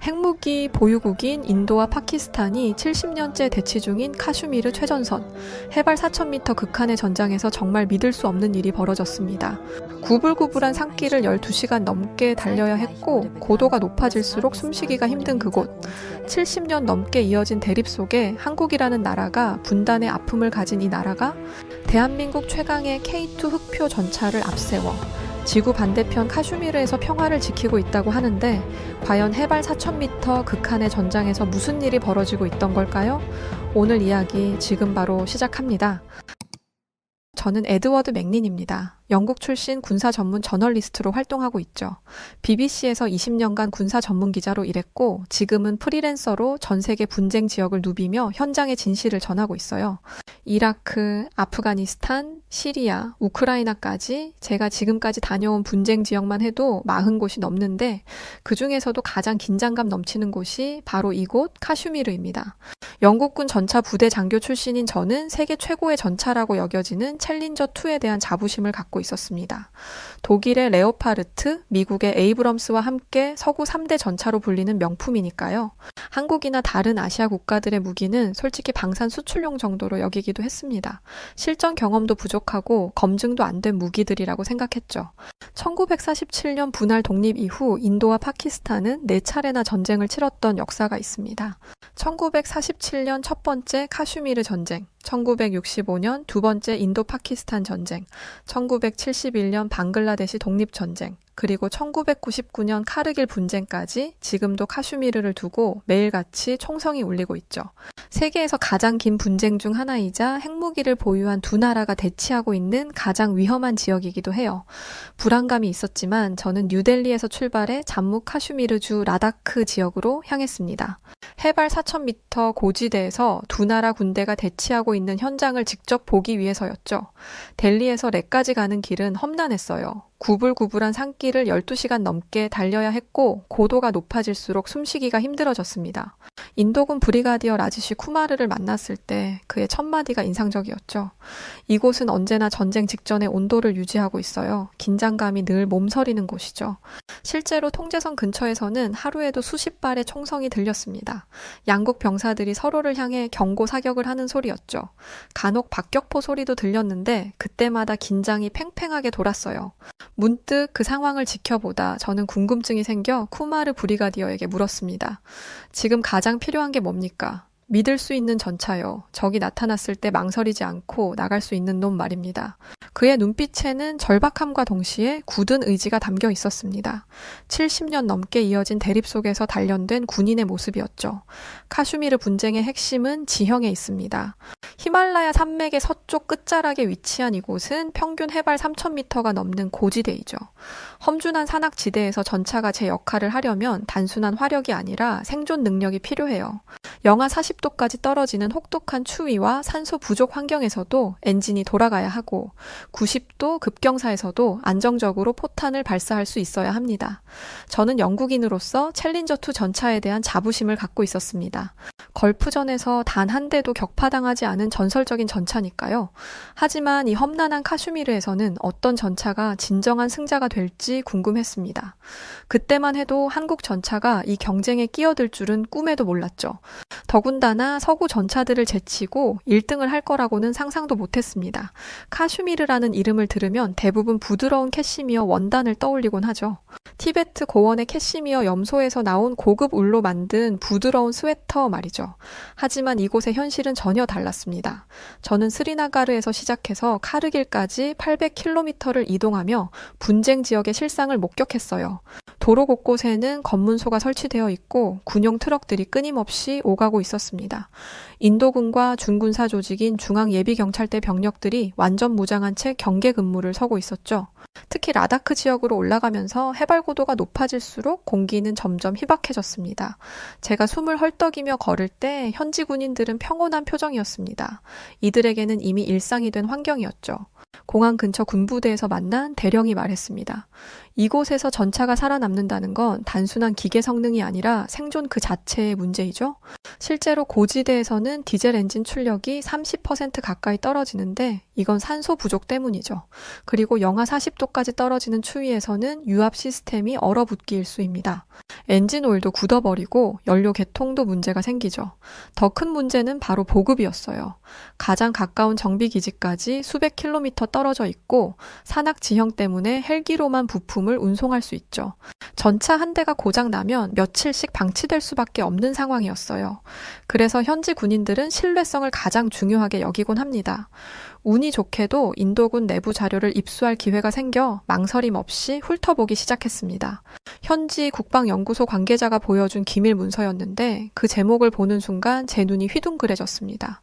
핵무기 보유국인 인도와 파키스탄이 70년째 대치 중인 카슈미르 최전선, 해발 4,000m 극한의 전장에서 정말 믿을 수 없는 일이 벌어졌습니다. 구불구불한 산길을 12시간 넘게 달려야 했고 고도가 높아질수록 숨쉬기가 힘든 그곳. 70년 넘게 이어진 대립 속에 한국이라는 나라가 분단의 아픔을 가진 이 나라가 대한민국 최강의 K2 흑표 전차를 앞세워 지구 반대편 카슈미르에서 평화를 지키고 있다고 하는데 과연 해발 4,000m 극한의 전장에서 무슨 일이 벌어지고 있던 걸까요? 오늘 이야기 지금 바로 시작합니다. 저는 에드워드 맥린입니다. 영국 출신 군사 전문 저널리스트로 활동하고 있죠. BBC에서 20년간 군사 전문 기자로 일했고 지금은 프리랜서로 전 세계 분쟁 지역을 누비며 현장의 진실을 전하고 있어요. 이라크, 아프가니스탄, 시리아, 우크라이나까지 제가 지금까지 다녀온 분쟁 지역만 해도 40곳이 넘는데 그 중에서도 가장 긴장감 넘치는 곳이 바로 이곳 카슈미르입니다. 영국군 전차 부대 장교 출신인 저는 세계 최고의 전차라고 여겨지는 챌린저2에 대한 자부심을 갖고 있었습니다. 독일의 레오파르트, 미국의 에이브럼스와 함께 서구 3대 전차로 불리는 명품이니까요. 한국이나 다른 아시아 국가들의 무기는 솔직히 방산 수출용 정도로 여기기도 했습니다. 실전 경험도 부족하고 검증도 안 된 무기들이라고 생각했죠. 1947년 분할 독립 이후 인도와 파키스탄은 4차례나 전쟁을 치렀던 역사가 있습니다. 1947년 첫 번째 카슈미르 전쟁, 1965년 두 번째 인도-파키스탄 전쟁, 1971년 방글라데시 독립전쟁, 그리고 1999년 카르길 분쟁까지 지금도 카슈미르를 두고 매일같이 총성이 울리고 있죠. 세계에서 가장 긴 분쟁 중 하나이자 핵무기를 보유한 두 나라가 대치하고 있는 가장 위험한 지역이기도 해요. 불안감이 있었지만 저는 뉴델리에서 출발해 잠무 카슈미르주 라다크 지역으로 향했습니다. 해발 4,000m 고지대에서 두 나라 군대가 대치하고 있는 현장을 직접 보기 위해서였죠. 델리에서 렉까지 가는 길은 험난했어요. 구불구불한 산길을 12시간 넘게 달려야 했고 고도가 높아질수록 숨쉬기가 힘들어졌습니다. 인도군 브리가디어 라지시 쿠마르를 만났을 때 그의 첫마디가 인상적이었죠. 이곳은 언제나 전쟁 직전의 온도를 유지하고 있어요. 긴장감이 늘 몸서리는 곳이죠. 실제로 통제선 근처에서는 하루에도 수십 발의 총성이 들렸습니다. 양국 병사들이 서로를 향해 경고 사격을 하는 소리였죠. 간혹 박격포 소리도 들렸는데 그때마다 긴장이 팽팽하게 돌았어요. 문득 그 상황을 지켜보다 저는 궁금증이 생겨 쿠마르 브리가디어에게 물었습니다. 지금 가장 필요한 게 뭡니까? 믿을 수 있는 전차요. 적이 나타났을 때 망설이지 않고 나갈 수 있는 놈 말입니다. 그의 눈빛에는 절박함과 동시에 굳은 의지가 담겨 있었습니다. 70년 넘게 이어진 대립 속에서 단련된 군인의 모습이었죠. 카슈미르 분쟁의 핵심은 지형에 있습니다. 히말라야 산맥의 서쪽 끝자락에 위치한 이곳은 평균 해발 3,000m가 넘는 고지대이죠. 험준한 산악지대에서 전차가 제 역할을 하려면 단순한 화력이 아니라 생존 능력이 필요해요. 영하 40도까지 떨어지는 혹독한 추위와 산소 부족 환경에서도 엔진이 돌아가야 하고 90도 급경사에서도 안정적으로 포탄을 발사할 수 있어야 합니다. 저는 영국인으로서 챌린저2 전차에 대한 자부심을 갖고 있었습니다. 걸프전에서 단 한 대도 격파당하지 않은 전설적인 전차니까요. 하지만 이 험난한 카슈미르에서는 어떤 전차가 진정한 승자가 될지 궁금했습니다. 그때만 해도 한국 전차가 이 경쟁에 끼어들 줄은 꿈에도 몰랐죠. 더군다나 서구 전차들을 제치고 1등을 할 거라고는 상상도 못했습니다. 카슈미르라는 이름을 들으면 대부분 부드러운 캐시미어 원단을 떠올리곤 하죠. 티베트 고원의 캐시미어 염소에서 나온 고급 울로 만든 부드러운 스웨터 말이죠. 하지만 이곳의 현실은 전혀 달랐습니다. 저는 스리나가르에서 시작해서 카르길까지 800km를 이동하며 분쟁 지역의 실상을 목격했어요. 도로 곳곳에는 검문소가 설치되어 있고 군용 트럭들이 끊임없이 오가고 있었습니다. 인도군과 준군사 조직인 중앙예비경찰대 병력들이 완전 무장한 채 경계 근무를 서고 있었죠. 특히 라다크 지역으로 올라가면서 해발 고도가 높아질수록 공기는 점점 희박해졌습니다. 제가 숨을 헐떡이며 걸을 때 현지 군인들은 평온한 표정이었습니다. 이들에게는 이미 일상이 된 환경이었죠. 공항 근처 군부대에서 만난 대령이 말했습니다. 이곳에서 전차가 살아남는다는 건 단순한 기계 성능이 아니라 생존 그 자체의 문제이죠. 실제로 고지대에서는 디젤 엔진 출력이 30% 가까이 떨어지는데 이건 산소 부족 때문이죠. 그리고 영하 40도까지 떨어지는 추위에서는 유압 시스템이 얼어붙기 일쑤입니다. 엔진 오일도 굳어버리고 연료 개통도 문제가 생기죠. 더 큰 문제는 바로 보급이었어요. 가장 가까운 정비기지까지 수백 킬로미터 떨어져 있고 산악 지형 때문에 헬기로만 부품을 운송할 수 있죠. 전차 한 대가 고장 나면 며칠씩 방치될 수밖에 없는 상황이었어요. 그래서 현지 군인들은 신뢰성을 가장 중요하게 여기곤 합니다. 운이 좋게도 인도군 내부 자료를 입수할 기회가 생겨 망설임 없이 훑어보기 시작했습니다. 현지 국방연구소 관계자가 보여준 기밀 문서였는데 그 제목을 보는 순간 제 눈이 휘둥그레졌습니다.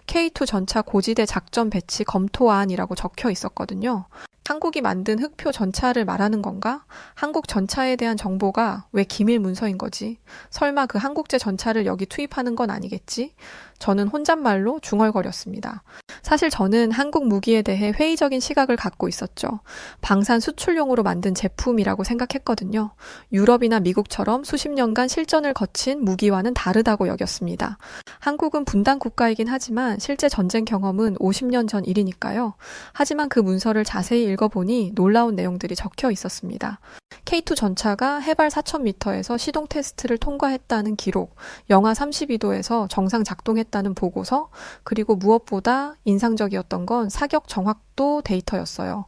K2 전차 고지대 작전 배치 검토안이라고 적혀 있었거든요. 한국이 만든 흑표 전차를 말하는 건가? 한국 전차에 대한 정보가 왜 기밀 문서인 거지? 설마 그 한국제 전차를 여기 투입하는 건 아니겠지? 저는 혼잣말로 중얼거렸습니다. 사실 저는 한국 무기에 대해 회의적인 시각을 갖고 있었죠. 방산 수출용으로 만든 제품이라고 생각했거든요. 유럽이나 미국처럼 수십 년간 실전을 거친 무기와는 다르다고 여겼습니다. 한국은 분단 국가이긴 하지만 실제 전쟁 경험은 50년 전 일이니까요. 하지만 그 문서를 자세히 읽어보니 놀라운 내용들이 적혀 있었습니다. K2 전차가 해발 4,000m에서 시동 테스트를 통과했다는 기록, 영하 32도에서 정상 작동했다는 보고서, 그리고 무엇보다 인상적이었던 건 사격 정확도 데이터였어요.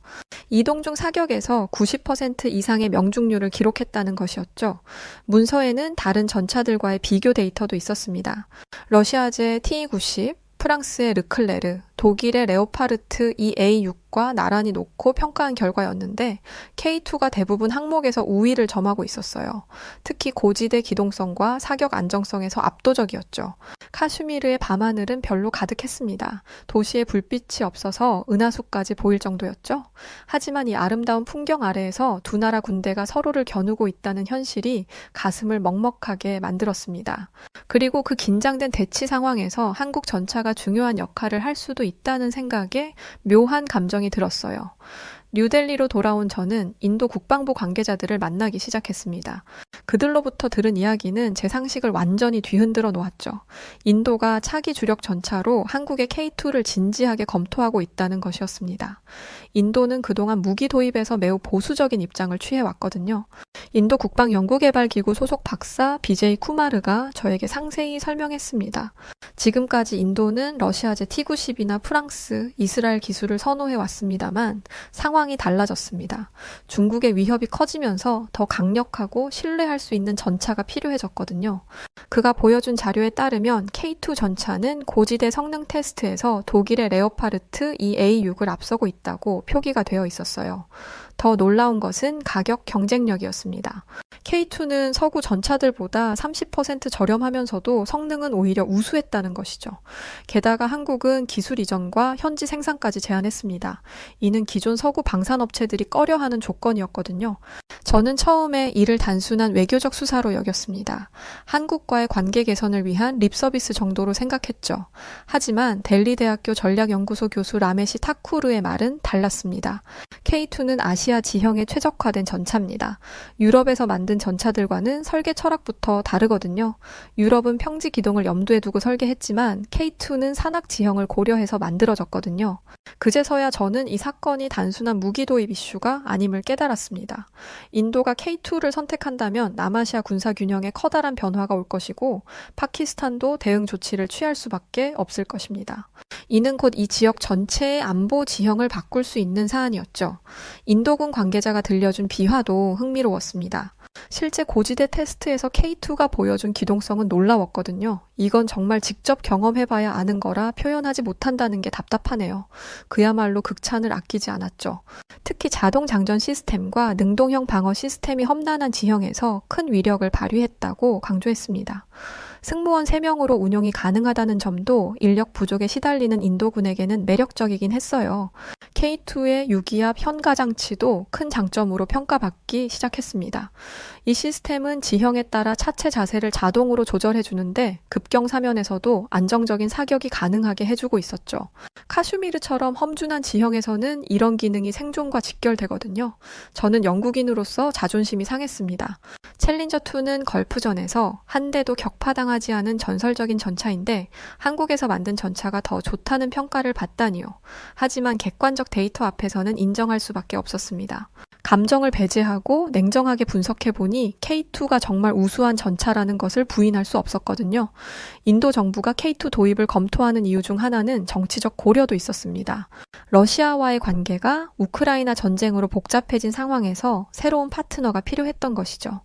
이동 중 사격에서 90% 이상의 명중률을 기록했다는 것이었죠. 문서에는 다른 전차들과의 비교 데이터도 있었습니다. 러시아제 T-90, 프랑스의 르클레르, 독일의 레오파르트 EA6과 나란히 놓고 평가한 결과였는데 K2가 대부분 항목에서 우위를 점하고 있었어요. 특히 고지대 기동성과 사격 안정성에서 압도적이었죠. 카슈미르의 밤하늘은 별로 가득했습니다. 도시에 불빛이 없어서 은하수까지 보일 정도였죠. 하지만 이 아름다운 풍경 아래에서 두 나라 군대가 서로를 겨누고 있다는 현실이 가슴을 먹먹하게 만들었습니다. 그리고 그 긴장된 대치 상황에서 한국 전차가 중요한 역할을 할 수도 있다는 생각에 묘한 감정이 들었어요. 뉴델리로 돌아온 저는 인도 국방부 관계자들을 만나기 시작했습니다. 그들로부터 들은 이야기는 제 상식을 완전히 뒤흔들어 놓았죠. 인도가 차기 주력 전차로 한국의 K2를 진지하게 검토하고 있다는 것이었습니다. 인도는 그동안 무기 도입에서 매우 보수적인 입장을 취해왔거든요. 인도 국방연구개발기구 소속 박사 BJ 쿠마르가 저에게 상세히 설명했습니다. 지금까지 인도는 러시아제 T-90이나 프랑스, 이스라엘 기술을 선호해왔습니다만 상황이 달라졌습니다. 중국의 위협이 커지면서 더 강력하고 신뢰할 수 있는 전차가 필요해졌거든요. 그가 보여준 자료에 따르면 K2 전차는 고지대 성능 테스트에서 독일의 레오파르트 EA6을 앞서고 있다고 표기가 되어 있었어요. 더 놀라운 것은 가격 경쟁력이었습니다. K2는 서구 전차들보다 30% 저렴하면서도 성능은 오히려 우수했다는 것이죠. 게다가 한국은 기술 이전과 현지 생산까지 제한했습니다. 이는 기존 서구 방산업체들이 꺼려하는 조건이었거든요. 저는 처음에 이를 단순한 외교적 수사로 여겼습니다. 한국과의 관계 개선을 위한 립서비스 정도로 생각했죠. 하지만 델리대학교 전략연구소 교수 라메시 타쿠르의 말은 달랐습니다. K2는 아시아 지형에 최적화된 전차입니다. 유럽에서 만든 전차들과는 설계 철학부터 다르거든요. 유럽은 평지 기동을 염두에 두고 설계했지만 K2는 산악 지형을 고려해서 만들어졌거든요. 그제서야 저는 이 사건이 단순한 무기 도입 이슈가 아님을 깨달았습니다. 인도가 K2를 선택한다면 남아시아 군사 균형에 커다란 변화가 올 것이고 파키스탄도 대응 조치를 취할 수밖에 없을 것입니다. 이는 곧 이 지역 전체의 안보 지형을 바꿀 수 있는 사안이었죠. 인도군 관계자가 들려준 비화도 흥미로웠습니다. 실제 고지대 테스트에서 K2가 보여준 기동성은 놀라웠거든요. 이건 정말 직접 경험해봐야 아는 거라 표현하지 못한다는 게 답답하네요. 그야말로 극찬을 아끼지 않았죠. 특히 자동 장전 시스템과 능동형 방어 시스템이 험난한 지형에서 큰 위력을 발휘했다고 강조했습니다. 승무원 3명으로 운용이 가능하다는 점도 인력 부족에 시달리는 인도군에게는 매력적이긴 했어요. K2의 유기압 현가 장치도 큰 장점으로 평가받기 시작했습니다. 이 시스템은 지형에 따라 차체 자세를 자동으로 조절해주는데 급경사면에서도 안정적인 사격이 가능하게 해주고 있었죠. 카슈미르처럼 험준한 지형에서는 이런 기능이 생존과 직결되거든요. 저는 영국인으로서 자존심이 상했습니다. 챌린저2는 걸프전에서 한 대도 격파당한 인정하지 않은 전설적인 전차인데 한국에서 만든 전차가 더 좋다는 평가를 받다니요. 하지만 객관적 데이터 앞에서는 인정할 수밖에 없었습니다. 감정을 배제하고 냉정하게 분석해보니 K2가 정말 우수한 전차라는 것을 부인할 수 없었거든요. 인도 정부가 K2 도입을 검토하는 이유 중 하나는 정치적 고려도 있었습니다. 러시아와의 관계가 우크라이나 전쟁으로 복잡해진 상황에서 새로운 파트너가 필요했던 것이죠.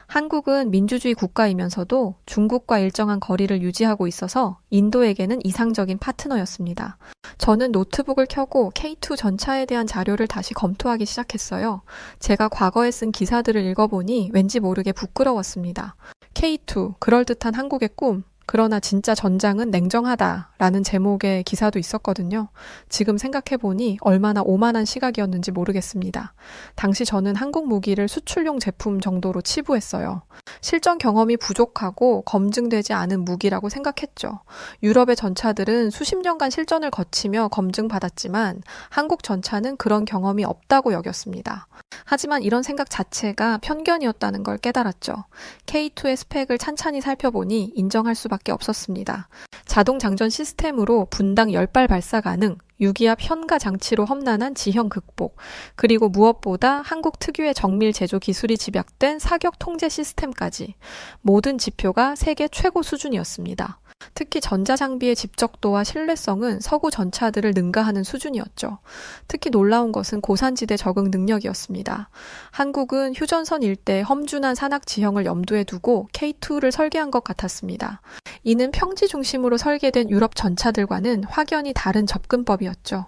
한국은 민주주의 국가이면서도 중국과 일정한 거리를 유지하고 있어서 인도에게는 이상적인 파트너였습니다. 저는 노트북을 켜고 K2 전차에 대한 자료를 다시 검토하기 시작했어요. 제가 과거에 쓴 기사들을 읽어보니 왠지 모르게 부끄러웠습니다. K2, 그럴듯한 한국의 꿈. 그러나 진짜 전장은 냉정하다라는 제목의 기사도 있었거든요. 지금 생각해보니 얼마나 오만한 시각이었는지 모르겠습니다. 당시 저는 한국 무기를 수출용 제품 정도로 치부했어요. 실전 경험이 부족하고 검증되지 않은 무기라고 생각했죠. 유럽의 전차들은 수십 년간 실전을 거치며 검증받았지만 한국 전차는 그런 경험이 없다고 여겼습니다. 하지만 이런 생각 자체가 편견이었다는 걸 깨달았죠. K2의 스펙을 찬찬히 살펴보니 인정할 수밖에 없었습니다. 자동 장전 시스템으로 분당 10발 발사 가능, 유기압 현가 장치로 험난한 지형 극복, 그리고 무엇보다 한국 특유의 정밀 제조 기술이 집약된 사격 통제 시스템까지 모든 지표가 세계 최고 수준이었습니다. 특히 전자장비의 집적도와 신뢰성은 서구 전차들을 능가하는 수준이었죠. 특히 놀라운 것은 고산지대 적응 능력이었습니다. 한국은 휴전선 일대 험준한 산악 지형을 염두에 두고 K2를 설계한 것 같았습니다. 이는 평지 중심으로 설계된 유럽 전차들과는 확연히 다른 접근법이었죠.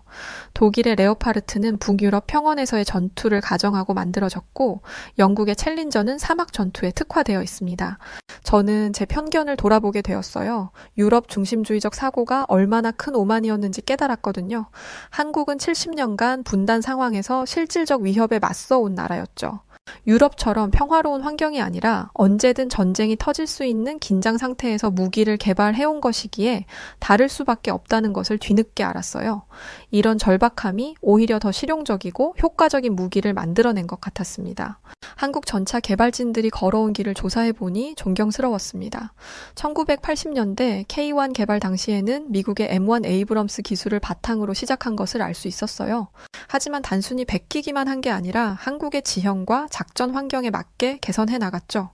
독일의 레오파르트는 북유럽 평원에서의 전투를 가정하고 만들어졌고 영국의 챌린저는 사막 전투에 특화되어 있습니다. 저는 제 편견을 돌아보게 되었어요. 유럽 중심주의적 사고가 얼마나 큰 오만이었는지 깨달았거든요. 한국은 70년간 분단 상황에서 실질적 위협에 맞서온 나라였죠. 유럽처럼 평화로운 환경이 아니라 언제든 전쟁이 터질 수 있는 긴장 상태에서 무기를 개발해온 것이기에 다를 수밖에 없다는 것을 뒤늦게 알았어요. 이런 절박함이 오히려 더 실용적이고 효과적인 무기를 만들어낸 것 같았습니다. 한국 전차 개발진들이 걸어온 길을 조사해보니 존경스러웠습니다. 1980년대 K1 개발 당시에는 미국의 M1 에이브럼스 기술을 바탕으로 시작한 것을 알 수 있었어요. 하지만 단순히 베끼기만 한 게 아니라 한국의 지형과 작전 환경에 맞게 개선해 나갔죠.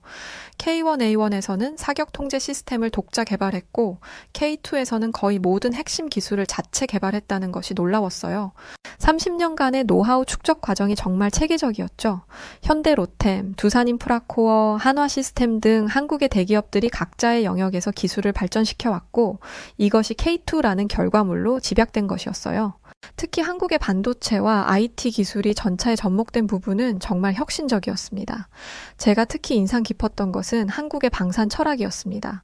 K1A1에서는 사격 통제 시스템을 독자 개발했고 K2에서는 거의 모든 핵심 기술을 자체 개발했다는 것이 놀라웠어요. 30년간의 노하우 축적 과정이 정말 체계적이었죠. 현대 로템, 두산 인프라코어, 한화 시스템 등 한국의 대기업들이 각자의 영역에서 기술을 발전시켜왔고 이것이 K2라는 결과물로 집약된 것이었어요. 특히 한국의 반도체와 IT 기술이 전차에 접목된 부분은 정말 혁신적이었습니다. 제가 특히 인상 깊었던 것은 한국의 방산 철학이었습니다.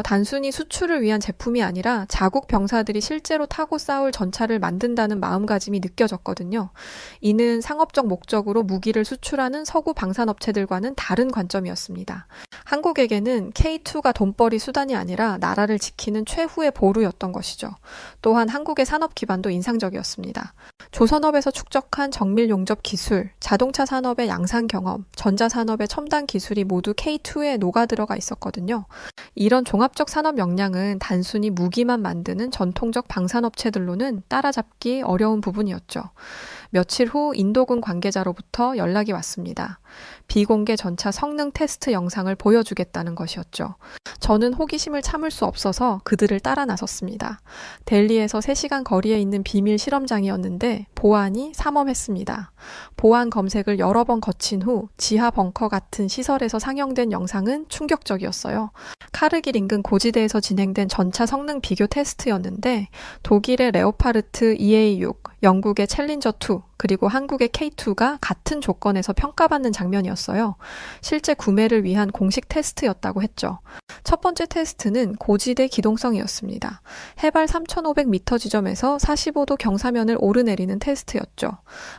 단순히 수출을 위한 제품이 아니라 자국 병사들이 실제로 타고 싸울 전차를 만든다는 마음가짐이 느껴졌거든요. 이는 상업적 목적으로 무기를 수출하는 서구 방산업체들과는 다른 관점이었습니다. 한국에게는 K2가 돈벌이 수단이 아니라 나라를 지키는 최후의 보루였던 것이죠. 또한 한국의 산업 기반도 인상적이었습니다. 조선업에서 축적한 정밀 용접 기술, 자동차 산업의 양산 경험, 전자산업의 첨단 기술이 모두 K2에 녹아들어가 있었거든요. 이런 종합적 산업 역량은 단순히 무기만 만드는 전통적 방산업체들로는 따라잡기 어려운 부분이었죠. 며칠 후 인도군 관계자로부터 연락이 왔습니다. 비공개 전차 성능 테스트 영상을 보여주겠다는 것이었죠. 저는 호기심을 참을 수 없어서 그들을 따라 나섰습니다. 델리에서 3시간 거리에 있는 비밀 실험장이었는데 보안이 삼엄했습니다. 보안 검색을 여러 번 거친 후 지하 벙커 같은 시설에서 상영된 영상은 충격적이었어요. 카르길 인근 고지대에서 진행된 전차 성능 비교 테스트였는데 독일의 레오파르트 EA6, 영국의 챌린저2, 그리고 한국의 K2가 같은 조건에서 평가받는 장면이었어요. 실제 구매를 위한 공식 테스트였다고 했죠. 첫 번째 테스트는 고지대 기동성이었습니다. 해발 3,500m 지점에서 45도 경사면을 오르내리는 테스트였죠.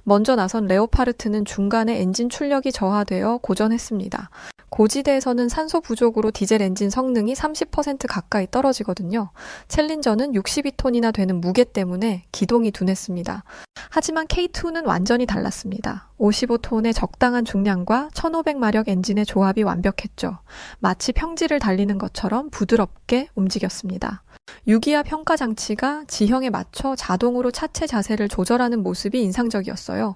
먼저 나선 레오파르트는 중간에 엔진 출력이 저하되어 고전했습니다. 고지대에서는 산소 부족으로 디젤 엔진 성능이 30% 가까이 떨어지거든요. 챌린저는 62톤이나 되는 무게 때문에 기동이 둔했습니다. 하지만 K2는 완전히 달랐습니다. 55톤의 적당한 중량과 1500마력 엔진의 조합이 완벽했죠. 마치 평지를 달리는 것처럼 부드럽게 움직였습니다. 유기압 평가 장치가 지형에 맞춰 자동으로 차체 자세를 조절하는 모습이 인상적이었어요.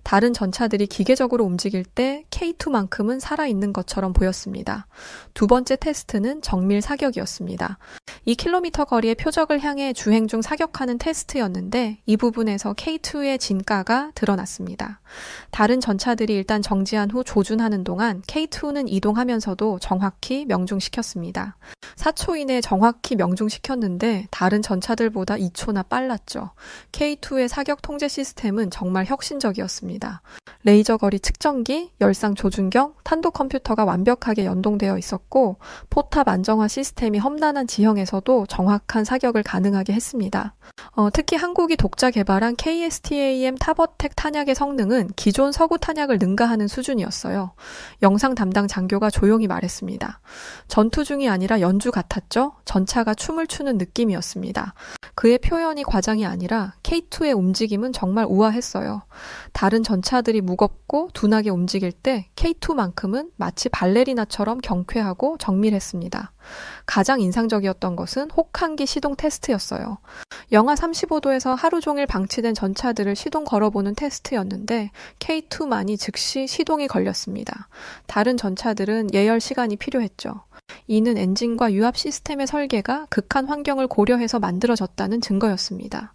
다른 전차들이 기계적으로 움직일 때 K2만큼은 살아있는 것처럼 보였습니다. 두 번째 테스트는 정밀 사격이었습니다. 2km 거리의 표적을 향해 주행 중 사격하는 테스트였는데 이 부분에서 K2의 진가가 드러났습니다. 다른 전차들이 일단 정지한 후 조준하는 동안 K2는 이동하면서도 정확히 명중시켰습니다. 4초 이내에 정확히 명중시켰는데 다른 전차들보다 2초나 빨랐죠. K2의 사격 통제 시스템은 정말 혁신적이었습니다. 레이저 거리 측정기, 열상 조준경, 탄도 컴퓨터가 완벽하게 연동되어 있었고 포탑 안정화 시스템이 험난한 지형에서도 정확한 사격을 가능하게 했습니다. 특히 한국이 독자 개발한 KSTAM 타버텍 탄약의 성능은 기존 서구 탄약을 능가하는 수준이었어요. 영상 담당 장교가 조용히 말했습니다. 전투 중이 아니라 연주 같았죠? 전차가 춤을 추는 느낌이었습니다. 그의 표현이 과장이 아니라 K2의 움직임은 정말 우아했어요. 다른 전차들이 무겁고 둔하게 움직일 때 K2만큼은 마치 발레리나처럼 경쾌하고 정밀했습니다. 가장 인상적이었던 것은 혹한기 시동 테스트였어요. 영하 35도에서 하루 종일 방치된 전차들을 시동 걸어보는 테스트였는데 K2만이 즉시 시동이 걸렸습니다. 다른 전차들은 예열 시간이 필요했죠. 이는 엔진과 유압 시스템의 설계가 극한 환경을 고려해서 만들어졌다는 증거였습니다.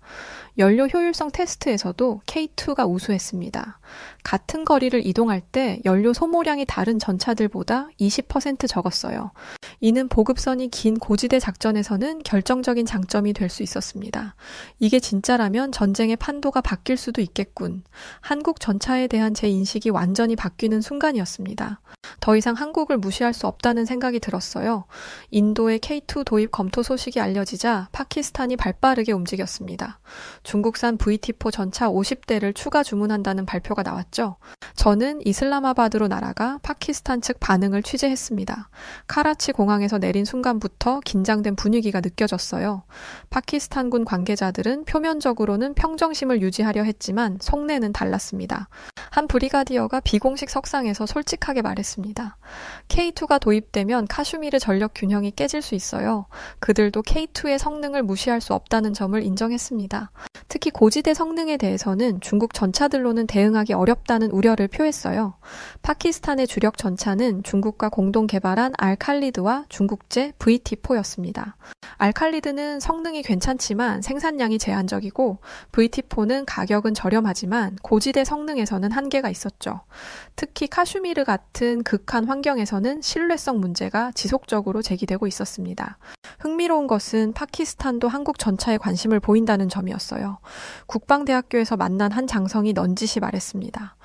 연료 효율성 테스트에서도 K2가 우수했습니다. 같은 거리를 이동할 때 연료 소모량이 다른 전차들보다 20% 적었어요. 이는 보급선이 긴 고지대 작전에서는 결정적인 장점이 될 수 있었습니다. 이게 진짜라면 전쟁의 판도가 바뀔 수도 있겠군. 한국 전차에 대한 제 인식이 완전히 바뀌는 순간이었습니다. 더 이상 한국을 무시할 수 없다는 생각이 들었어요. 인도의 K2 도입 검토 소식이 알려지자 파키스탄이 발빠르게 움직였습니다. 중국산 VT4 전차 50대를 추가 주문한다는 발표가 나왔죠. 저는 이슬라마바드로 날아가 파키스탄 측 반응을 취재했습니다. 카라치 공항에서 내린 순간부터 긴장된 분위기가 느껴졌어요. 파키스탄군 관계자들은 표면적으로는 평정심을 유지하려 했지만 속내는 달랐습니다. 한 브리가디어가 비공식 석상에서 솔직하게 말했습니다. K2가 도입되면 카슈미르 전력 균형이 깨질 수 있어요. 그들도 K2의 성능을 무시할 수 없다는 점을 인정했습니다. 특히 고지대 성능에 대해서는 중국 전차들로는 대응하기 어렵다는 우려를 표했어요. 파키스탄의 주력 전차는 중국과 공동 개발한 알칼리드와 중국제 VT4였습니다. 알칼리드는 성능이 괜찮지만 생산량이 제한적이고 VT4는 가격은 저렴하지만 고지대 성능에서는 한계가 있었죠. 특히 카슈미르 같은 극한 환경에서는 신뢰성 문제가 지속적으로 제기되고 있었습니다. 흥미로운 것은 파키스탄도 한국 전차에 관심을 보인다는 점이었어요. 국방대학교에서 만난 한 장성이 넌지시 말했습니다.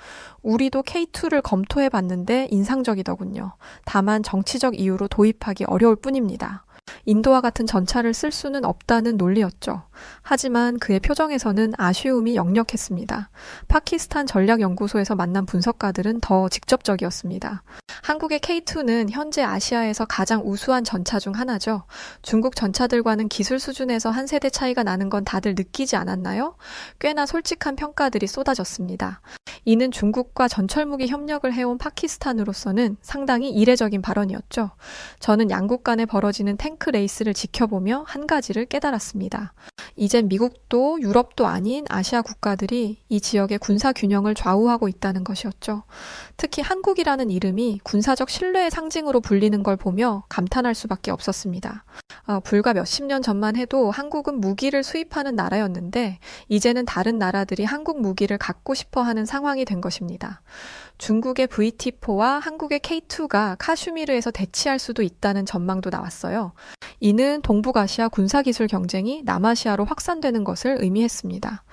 우리도 K2를 검토해봤는데 인상적이더군요. 다만 정치적 이유로 도입하기 어려울 뿐입니다. 인도와 같은 전차를 쓸 수는 없다는 논리였죠. 하지만 그의 표정에서는 아쉬움이 역력했습니다. 파키스탄 전략연구소에서 만난 분석가들은 더 직접적이었습니다. 한국의 K2는 현재 아시아에서 가장 우수한 전차 중 하나죠. 중국 전차들과는 기술 수준에서 한 세대 차이가 나는 건 다들 느끼지 않았나요? 꽤나 솔직한 평가들이 쏟아졌습니다. 이는 중국과 전철무기 협력을 해온 파키스탄으로서는 상당히 이례적인 발언이었죠. 저는 양국 간에 벌어지는 탱크 레이스를 지켜보며 한 가지를 깨달았습니다. 이젠 미국도 유럽도 아닌 아시아 국가들이 이 지역의 군사 균형을 좌우하고 있다는 것이었죠. 특히 한국이라는 이름이 군사적 신뢰의 상징으로 불리는 걸 보며 감탄할 수밖에 없었습니다. 불과 몇십 년 전만 해도 한국은 무기를 수입하는 나라였는데 이제는 다른 나라들이 한국 무기를 갖고 싶어하는 상황이 된 것입니다. 중국의 VT4와 한국의 K2가 카슈미르에서 대치할 수도 있다는 전망도 나왔어요. 이는 동북아시아 군사기술 경쟁이 남아시아로 확산되는 것을 의미했습니다.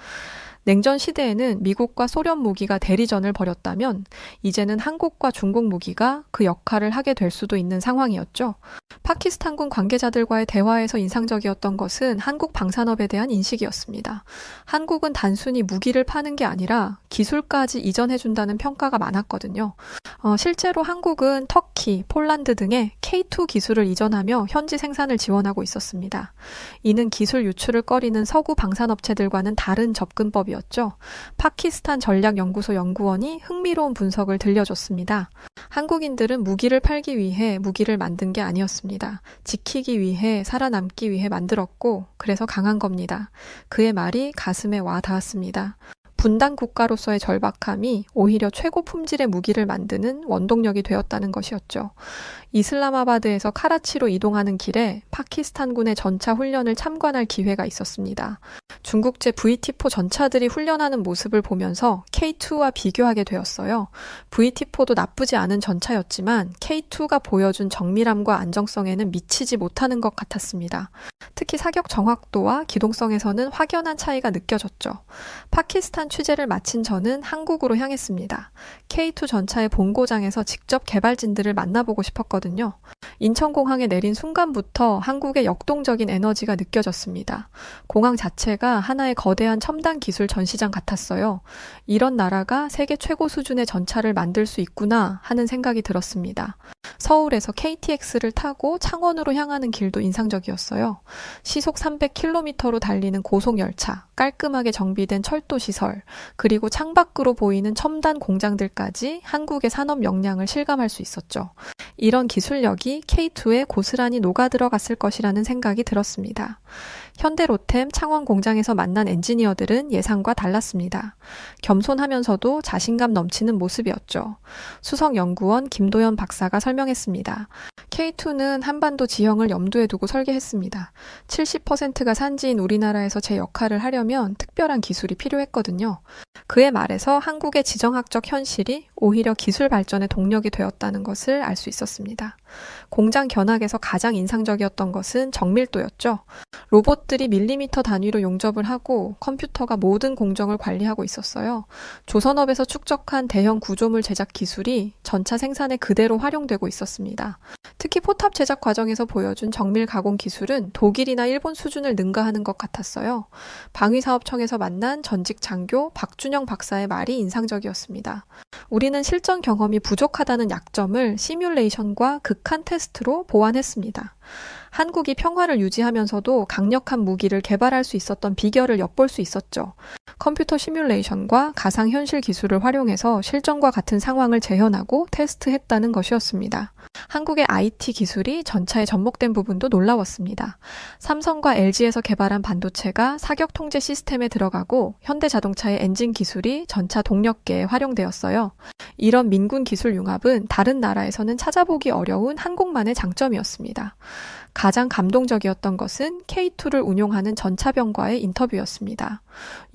냉전 시대에는 미국과 소련 무기가 대리전을 벌였다면 이제는 한국과 중국 무기가 그 역할을 하게 될 수도 있는 상황이었죠. 파키스탄군 관계자들과의 대화에서 인상적이었던 것은 한국 방산업에 대한 인식이었습니다. 한국은 단순히 무기를 파는 게 아니라 기술까지 이전해준다는 평가가 많았거든요. 실제로 한국은 터키, 폴란드 등에 K2 기술을 이전하며 현지 생산을 지원하고 있었습니다. 이는 기술 유출을 꺼리는 서구 방산업체들과는 다른 접근법이었죠. 파키스탄 전략연구소 연구원이 흥미로운 분석을 들려줬습니다. 한국인들은 무기를 팔기 위해 무기를 만든 게 아니었습니다. 지키기 위해, 살아남기 위해 만들었고, 그래서 강한 겁니다. 그의 말이 가슴에 와 닿았습니다. 분단 국가로서의 절박함이 오히려 최고 품질의 무기를 만드는 원동력이 되었다는 것이었죠. 이슬라마바드에서 카라치로 이동하는 길에 파키스탄군의 전차 훈련을 참관할 기회가 있었습니다. 중국제 VT4 전차들이 훈련하는 모습을 보면서 K2와 비교하게 되었어요. VT4도 나쁘지 않은 전차였지만 K2가 보여준 정밀함과 안정성에는 미치지 못하는 것 같았습니다. 특히 사격 정확도와 기동성에서는 확연한 차이가 느껴졌죠. 파키스탄 취재를 마친 저는 한국으로 향했습니다. K2 전차의 본고장에서 직접 개발진들을 만나보고 싶었거든요. 인천공항에 내린 순간부터 한국의 역동적인 에너지가 느껴졌습니다. 공항 자체가 하나의 거대한 첨단 기술 전시장 같았어요. 이런 나라가 세계 최고 수준의 전차를 만들 수 있구나 하는 생각이 들었습니다. 서울에서 KTX를 타고 창원으로 향하는 길도 인상적이었어요. 시속 300km로 달리는 고속열차, 깔끔하게 정비된 철도 시설, 그리고 창밖으로 보이는 첨단 공장들까지 한국의 산업 역량을 실감할 수 있었죠. 이런 기술력이 K2에 고스란히 녹아들어갔을 것이라는 생각이 들었습니다. 현대로템 창원 공장에서 만난 엔지니어들은 예상과 달랐습니다. 겸손하면서도 자신감 넘치는 모습이었죠. 수석연구원 김도연 박사가 설명했습니다. K2는 한반도 지형을 염두에 두고 설계했습니다. 70%가 산지인 우리나라에서 제 역할을 하려면 특별한 기술이 필요했거든요. 그의 말에서 한국의 지정학적 현실이 오히려 기술 발전의 동력이 되었다는 것을 알 수 있었습니다. 공장 견학에서 가장 인상적이었던 것은 정밀도였죠. 로봇들이 밀리미터 단위로 용접을 하고 컴퓨터가 모든 공정을 관리하고 있었어요. 조선업에서 축적한 대형 구조물 제작 기술이 전차 생산에 그대로 활용되고 있었습니다. 특히 포탑 제작 과정에서 보여준 정밀 가공 기술은 독일이나 일본 수준을 능가하는 것 같았어요. 방위사업청에서 만난 전직 장교 박준영 박사의 말이 인상적이었습니다. 우리는 실전 경험이 부족하다는 약점을 시뮬레이션과 극한 테스트로 보완했습니다. 한국이 평화를 유지하면서도 강력한 무기를 개발할 수 있었던 비결을 엿볼 수 있었죠. 컴퓨터 시뮬레이션과 가상현실 기술을 활용해서 실전과 같은 상황을 재현하고 테스트했다는 것이었습니다. 한국의 IT 기술이 전차에 접목된 부분도 놀라웠습니다. 삼성과 LG에서 개발한 반도체가 사격 통제 시스템에 들어가고 현대자동차의 엔진 기술이 전차 동력계에 활용되었어요. 이런 민군 기술 융합은 다른 나라에서는 찾아보기 어려운 한국만의 장점이었습니다. 가장 감동적이었던 것은 K2를 운용하는 전차병과의 인터뷰였습니다.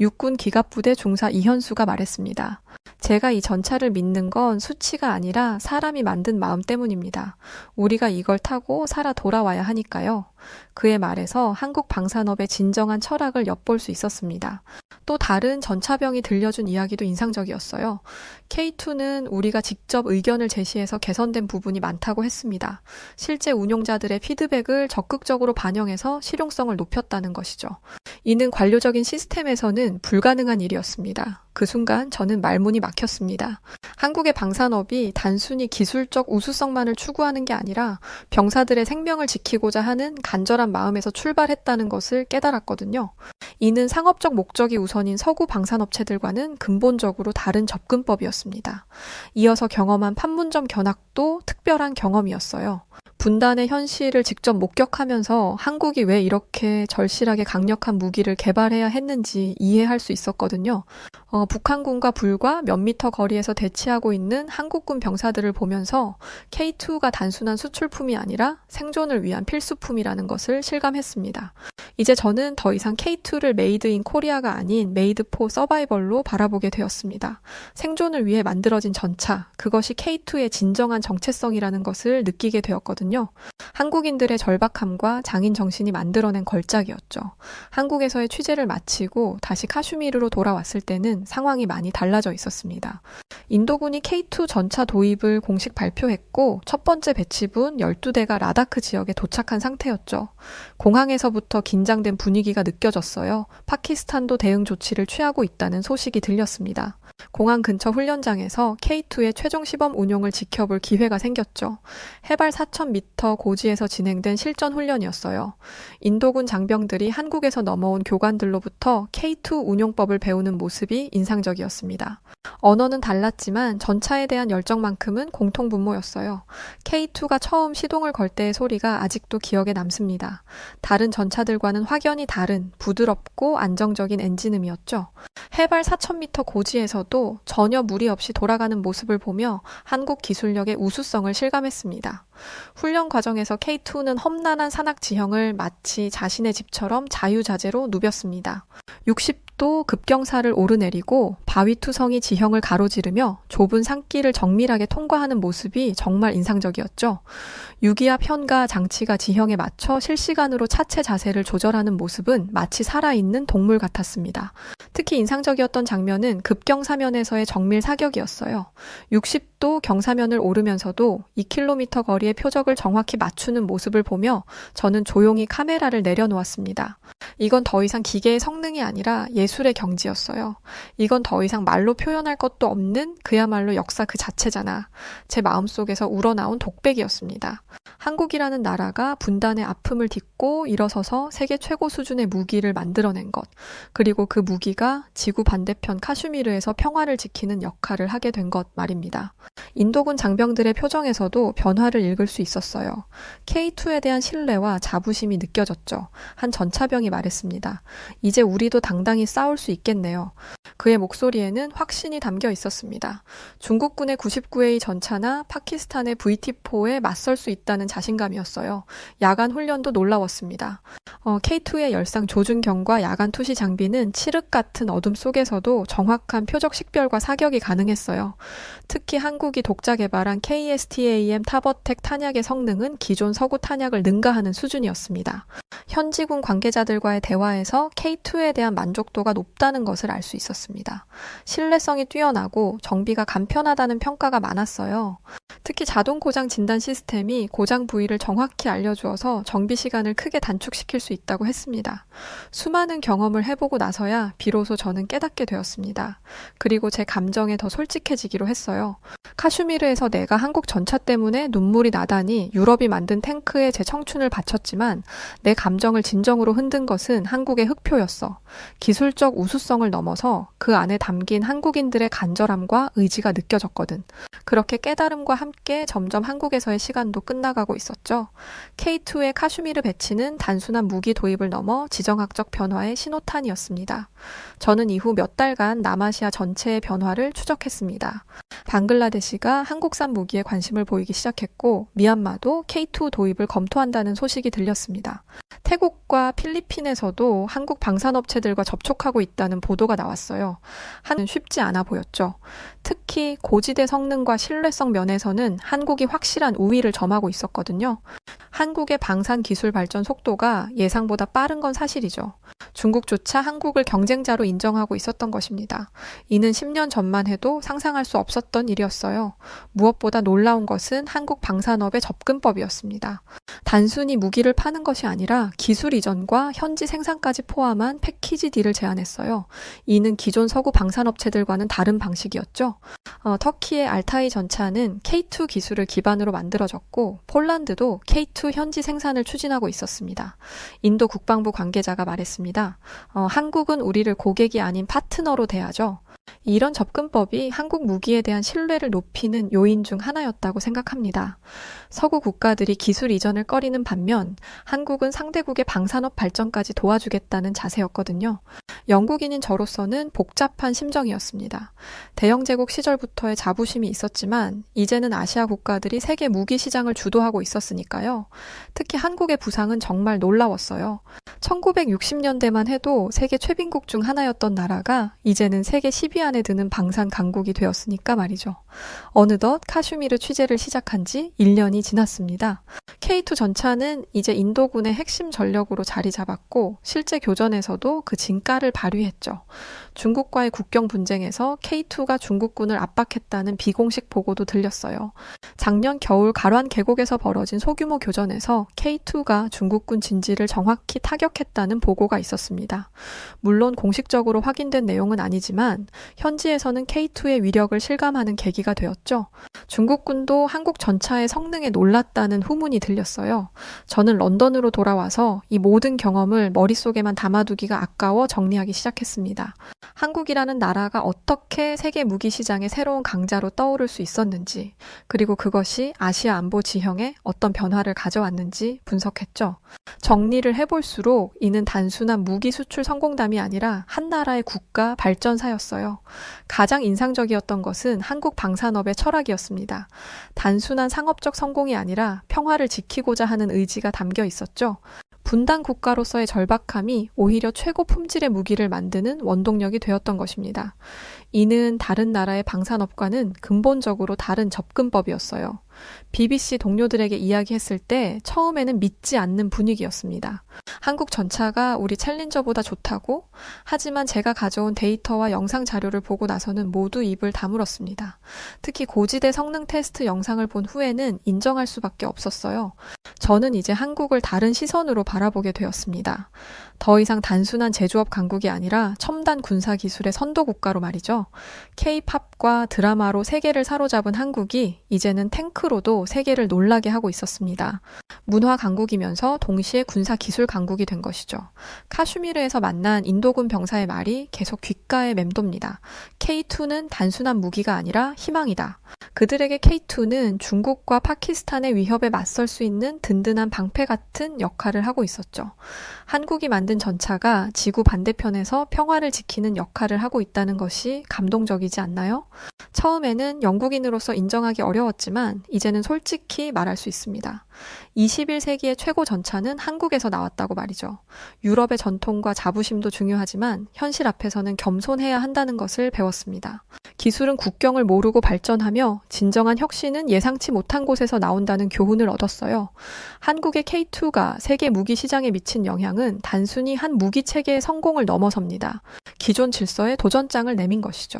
육군 기갑부대 중사 이현수가 말했습니다. 제가 이 전차를 믿는 건 수치가 아니라 사람이 만든 마음 때문입니다. 우리가 이걸 타고 살아 돌아와야 하니까요. 그의 말에서 한국 방산업의 진정한 철학을 엿볼 수 있었습니다. 또 다른 전차병이 들려준 이야기도 인상적이었어요. K2는 우리가 직접 의견을 제시해서 개선된 부분이 많다고 했습니다. 실제 운용자들의 피드백을 적극적으로 반영해서 실용성을 높였다는 것이죠. 이는 관료적인 시스템에서는 불가능한 일이었습니다. 그 순간 저는 말문이 막혔습니다. 한국의 방산업이 단순히 기술적 우수성만을 추구하는 게 아니라 병사들의 생명을 지키고자 하는 간절한 마음에서 출발했다는 것을 깨달았거든요. 이는 상업적 목적이 우선인 서구 방산업체들과는 근본적으로 다른 접근법이었습니다. 이어서 경험한 판문점 견학도 특별한 경험이었어요. 분단의 현실을 직접 목격하면서 한국이 왜 이렇게 절실하게 강력한 무기를 개발해야 했는지 이해할 수 있었거든요. 북한군과 불과 몇 미터 거리에서 대치하고 있는 한국군 병사들을 보면서 K2가 단순한 수출품이 아니라 생존을 위한 필수품이라는 것을 실감했습니다. 이제 저는 더 이상 K2를 메이드 인 코리아가 아닌 메이드 포 서바이벌로 바라보게 되었습니다. 생존을 위해 만들어진 전차, 그것이 K2의 진정한 정체성이라는 것을 느끼게 되었거든요. 한국인들의 절박함과 장인 정신이 만들어낸 걸작이었죠. 한국에서의 취재를 마치고 다시 카슈미르로 돌아왔을 때는 상황이 많이 달라져 있었습니다. 인도군이 K2 전차 도입을 공식 발표했고 첫 번째 배치분 12대가 라다크 지역에 도착한 상태였죠. 공항에서부터 긴장된 분위기가 느껴졌어요. 파키스탄도 대응 조치를 취하고 있다는 소식이 들렸습니다. 공항 근처 훈련장에서 K2의 최종 시범 운용을 지켜볼 기회가 생겼죠. 해발 4,000m 고지에서 진행된 실전 훈련이었어요. 인도군 장병들이 한국에서 넘어온 교관들로부터 K2 운용법을 배우는 모습이 인상적이었습니다. 언어는 달랐지만 전차에 대한 열정만큼은 공통분모였어요. K2가 처음 시동을 걸 때의 소리가 아직도 기억에 남습니다. 다른 전차들과는 확연히 다른 부드럽고 안정적인 엔진음이었죠. 해발 4,000m 고지에서도 전혀 무리 없이 돌아가는 모습을 보며 한국 기술력의 우수성을 실감했습니다. 훈련 과정에서 K2는 험난한 산악 지형을 마치 자신의 집처럼 자유자재로 누볐습니다. 60도 급경사를 오르내리고 바위투성이 지형을 가로지르며 좁은 산길을 정밀하게 통과하는 모습이 정말 인상적이었죠. 유기압 현가 장치가 지형에 맞춰 실시간으로 차체 자세를 조절하는 모습은 마치 살아있는 동물 같았습니다. 특히 인상적이었던 장면은 급경사면에서의 정밀 사격이었어요. 60도 경사면을 오르면서도 2km 거리의 표적을 정확히 맞추는 모습을 보며 저는 조용히 카메라를 내려놓았습니다. 이건 더 이상 기계의 성능이 아니라 예술의 경지였어요. 이건 더 이상 말로 표현할 것도 없는 그야말로 역사 그 자체잖아. 제 마음속에서 우러나온 독백이었습니다. 한국이라는 나라가 분단의 아픔을 딛고 일어서서 세계 최고 수준의 무기를 만들어낸 것, 그리고 그 무기가 지구 반대편 카슈미르에서 평화를 지키는 역할을 하게 된 것 말입니다. 인도군 장병들의 표정에서도 변화를 읽을 수 있었어요. K2에 대한 신뢰와 자부심이 느껴졌죠. 한 전차병이 말했습니다. 이제 우리도 당당히 싸울 수 있겠네요. 그의 목소리에는 확신이 담겨 있었습니다. 중국군의 99A 전차나 파키스탄의 VT4에 맞설 수 있다는 자신감이었어요. 야간 훈련도 놀라웠습니다. K2의 열상 조준경과 야간 투시 장비는 칠흑 같은 어둠 속에서도 정확한 표적 식별과 사격이 가능했어요. 특히 한국이 독자 개발한 KSTAM 타버텍 탄약의 성능은 기존 서구 탄약을 능가하는 수준이었습니다. 현지군 관계자들과의 대화에서 K2에 대한 만족도가 높다는 것을 알 수 있었습니다. 신뢰성이 뛰어나고 정비가 간편하다는 평가가 많았어요. 특히 자동 고장 진단 시스템이 고장 부위를 정확히 알려주어서 정비 시간을 크게 단축시킬 수 있다고 했습니다. 수많은 경험을 해보고 나서야 비로소 저는 깨닫게 되었습니다. 그리고 제 감정에 더 솔직해지기로 했어요. 카슈미르에서 내가 한국 전차 때문에 눈물이 나다니 유럽이 만든 탱크에 제 청춘을 바쳤지만 내 감정을 진정으로 흔든 것은 한국의 흑표였어. 기술적 우수성을 넘어서 그 안에 담긴 한국인들의 간절함과 의지가 느껴졌거든. 그렇게 깨달음과 함께 점점 한국에서의 시간도 끝나가고 있었죠. K2의 카슈미르 배치는 단순한 무기 도입을 넘어 지정학적 변화의 신호탄이었습니다. 저는 이후 몇 달간 남아시아 전체의 변화를 추적했습니다. 방글라데시가 한국산 무기에 관심을 보이기 시작했고 미얀마도 K2 도입을 검토한다는 소식이 들렸습니다. 태국과 필리핀에서도 한국 방산업체들과 접촉하고 있다는 보도가 나왔어요. 한은 쉽지 않아 보였죠. 특히 고지대 성능과 신뢰성 면에서는 한국이 확실한 우위를 점하고 있었거든요. 한국의 방산 기술 발전 속도가 예상보다 빠른 건 사실이죠. 중국조차 한국을 경쟁자로 인정하고 있었던 것입니다. 이는 10년 전만 해도 상상할 수 없었던 일이었어요. 무엇보다 놀라운 것은 한국 방산업의 접근법이었습니다. 단순히 무기를 파는 것이 아니라 기술 이전과 현지 생산까지 포함한 패키지 딜을 제안했어요. 이는 기존 서구 방산업체들과는 다른 방식이었죠. 터키의 알타이 전차는 K2 기술을 기반으로 만들어졌고 폴란드도 K2 현지 생산을 추진하고 있었습니다. 인도 국방부 관계자가 말했습니다. 한국은 우리를 고객이 아닌 파트너로 대하죠. 이런 접근법이 한국 무기에 대한 신뢰를 높이는 요인 중 하나였다고 생각합니다. 서구 국가들이 기술 이전을 꺼리는 반면 한국은 상대국의 방산업 발전까지 도와주겠다는 자세였거든요. 영국인인 저로서는 복잡한 심정이었습니다. 대영제국 시절부터의 자부심이 있었지만 이제는 아시아 국가들이 세계 무기 시장을 주도하고 있었으니까요. 특히 한국의 부상은 정말 놀라웠어요. 1960년대만 해도 세계 최빈국 중 하나였던 나라가 이제는 세계 10위 안에 드는 방산 강국이 되었으니까 말이죠. 어느덧 카슈미르 취재를 시작한 지 1년이 지났습니다. K2 전차는 이제 인도군의 핵심 전력으로 자리 잡았고 실제 교전에서도 그 진가를 발휘했죠. 중국과의 국경 분쟁에서 K2가 중국군을 압박했다는 비공식 보고도 들렸어요. 작년 겨울 가란 계곡에서 벌어진 소규모 교전에서 K2가 중국군 진지를 정확히 타격했다는 보고가 있었습니다. 물론 공식적으로 확인된 내용은 아니지만 현지에서는 K2의 위력을 실감하는 계기가 되었죠. 중국군도 한국 전차의 성능에 놀랐다는 후문이 들렸어요. 저는 런던으로 돌아와서 이 모든 경험을 머릿속에만 담아두기가 아까워 정리하기 시작했습니다. 한국이라는 나라가 어떻게 세계 무기 시장의 새로운 강자로 떠오를 수 있었는지, 그리고 그것이 아시아 안보 지형에 어떤 변화를 가져왔는지 분석했죠. 정리를 해볼수록 이는 단순한 무기 수출 성공담이 아니라 한 나라의 국가 발전사였어요. 가장 인상적이었던 것은 한국 방산업의 철학이었습니다. 단순한 상업적 성공이 아니라 평화를 지키고자 하는 의지가 담겨 있었죠. 분단 국가로서의 절박함이 오히려 최고 품질의 무기를 만드는 원동력이 되었던 것입니다. 이는 다른 나라의 방산업과는 근본적으로 다른 접근법이었어요. BBC 동료들에게 이야기했을 때 처음에는 믿지 않는 분위기였습니다. 한국 전차가 우리 챌린저보다 좋다고? 하지만 제가 가져온 데이터와 영상 자료를 보고 나서는 모두 입을 다물었습니다. 특히 고지대 성능 테스트 영상을 본 후에는 인정할 수밖에 없었어요. 저는 이제 한국을 다른 시선으로 바라보게 되었습니다. 더 이상 단순한 제조업 강국이 아니라 첨단 군사 기술의 선도 국가로 말이죠. K-팝과 드라마로 세계를 사로잡은 한국이 이제는 탱크로도 세계를 놀라게 하고 있었습니다. 문화 강국이면서 동시에 군사 기술 강국이 된 것이죠. 카슈미르에서 만난 인도군 병사의 말이 계속 귓가에 맴돕니다. K2는 단순한 무기가 아니라 희망이다. 그들에게 K2는 중국과 파키스탄의 위협에 맞설 수 있는 든든한 방패 같은 역할을 하고 있었죠. 한국이 만든 전차가 지구 반대편에서 평화를 지키는 역할을 하고 있다는 것이 감동적이지 않나요? 처음에는 영국인으로서 인정하기 어려웠지만 이제는 솔직히 말할 수 있습니다. 21세기의 최고 전차는 한국에서 나왔다고 말이죠. 유럽의 전통과 자부심도 중요하지만 현실 앞에서는 겸손해야 한다는 것을 배웠습니다. 기술은 국경을 모르고 발전하며 진정한 혁신은 예상치 못한 곳에서 나온다는 교훈을 얻었어요. 한국의 K2가 세계 무기 시장에 미친 영향은 단순히 한 무기 체계의 성공을 넘어섭니다. 기존 질서에 도전장을 내민 것이죠.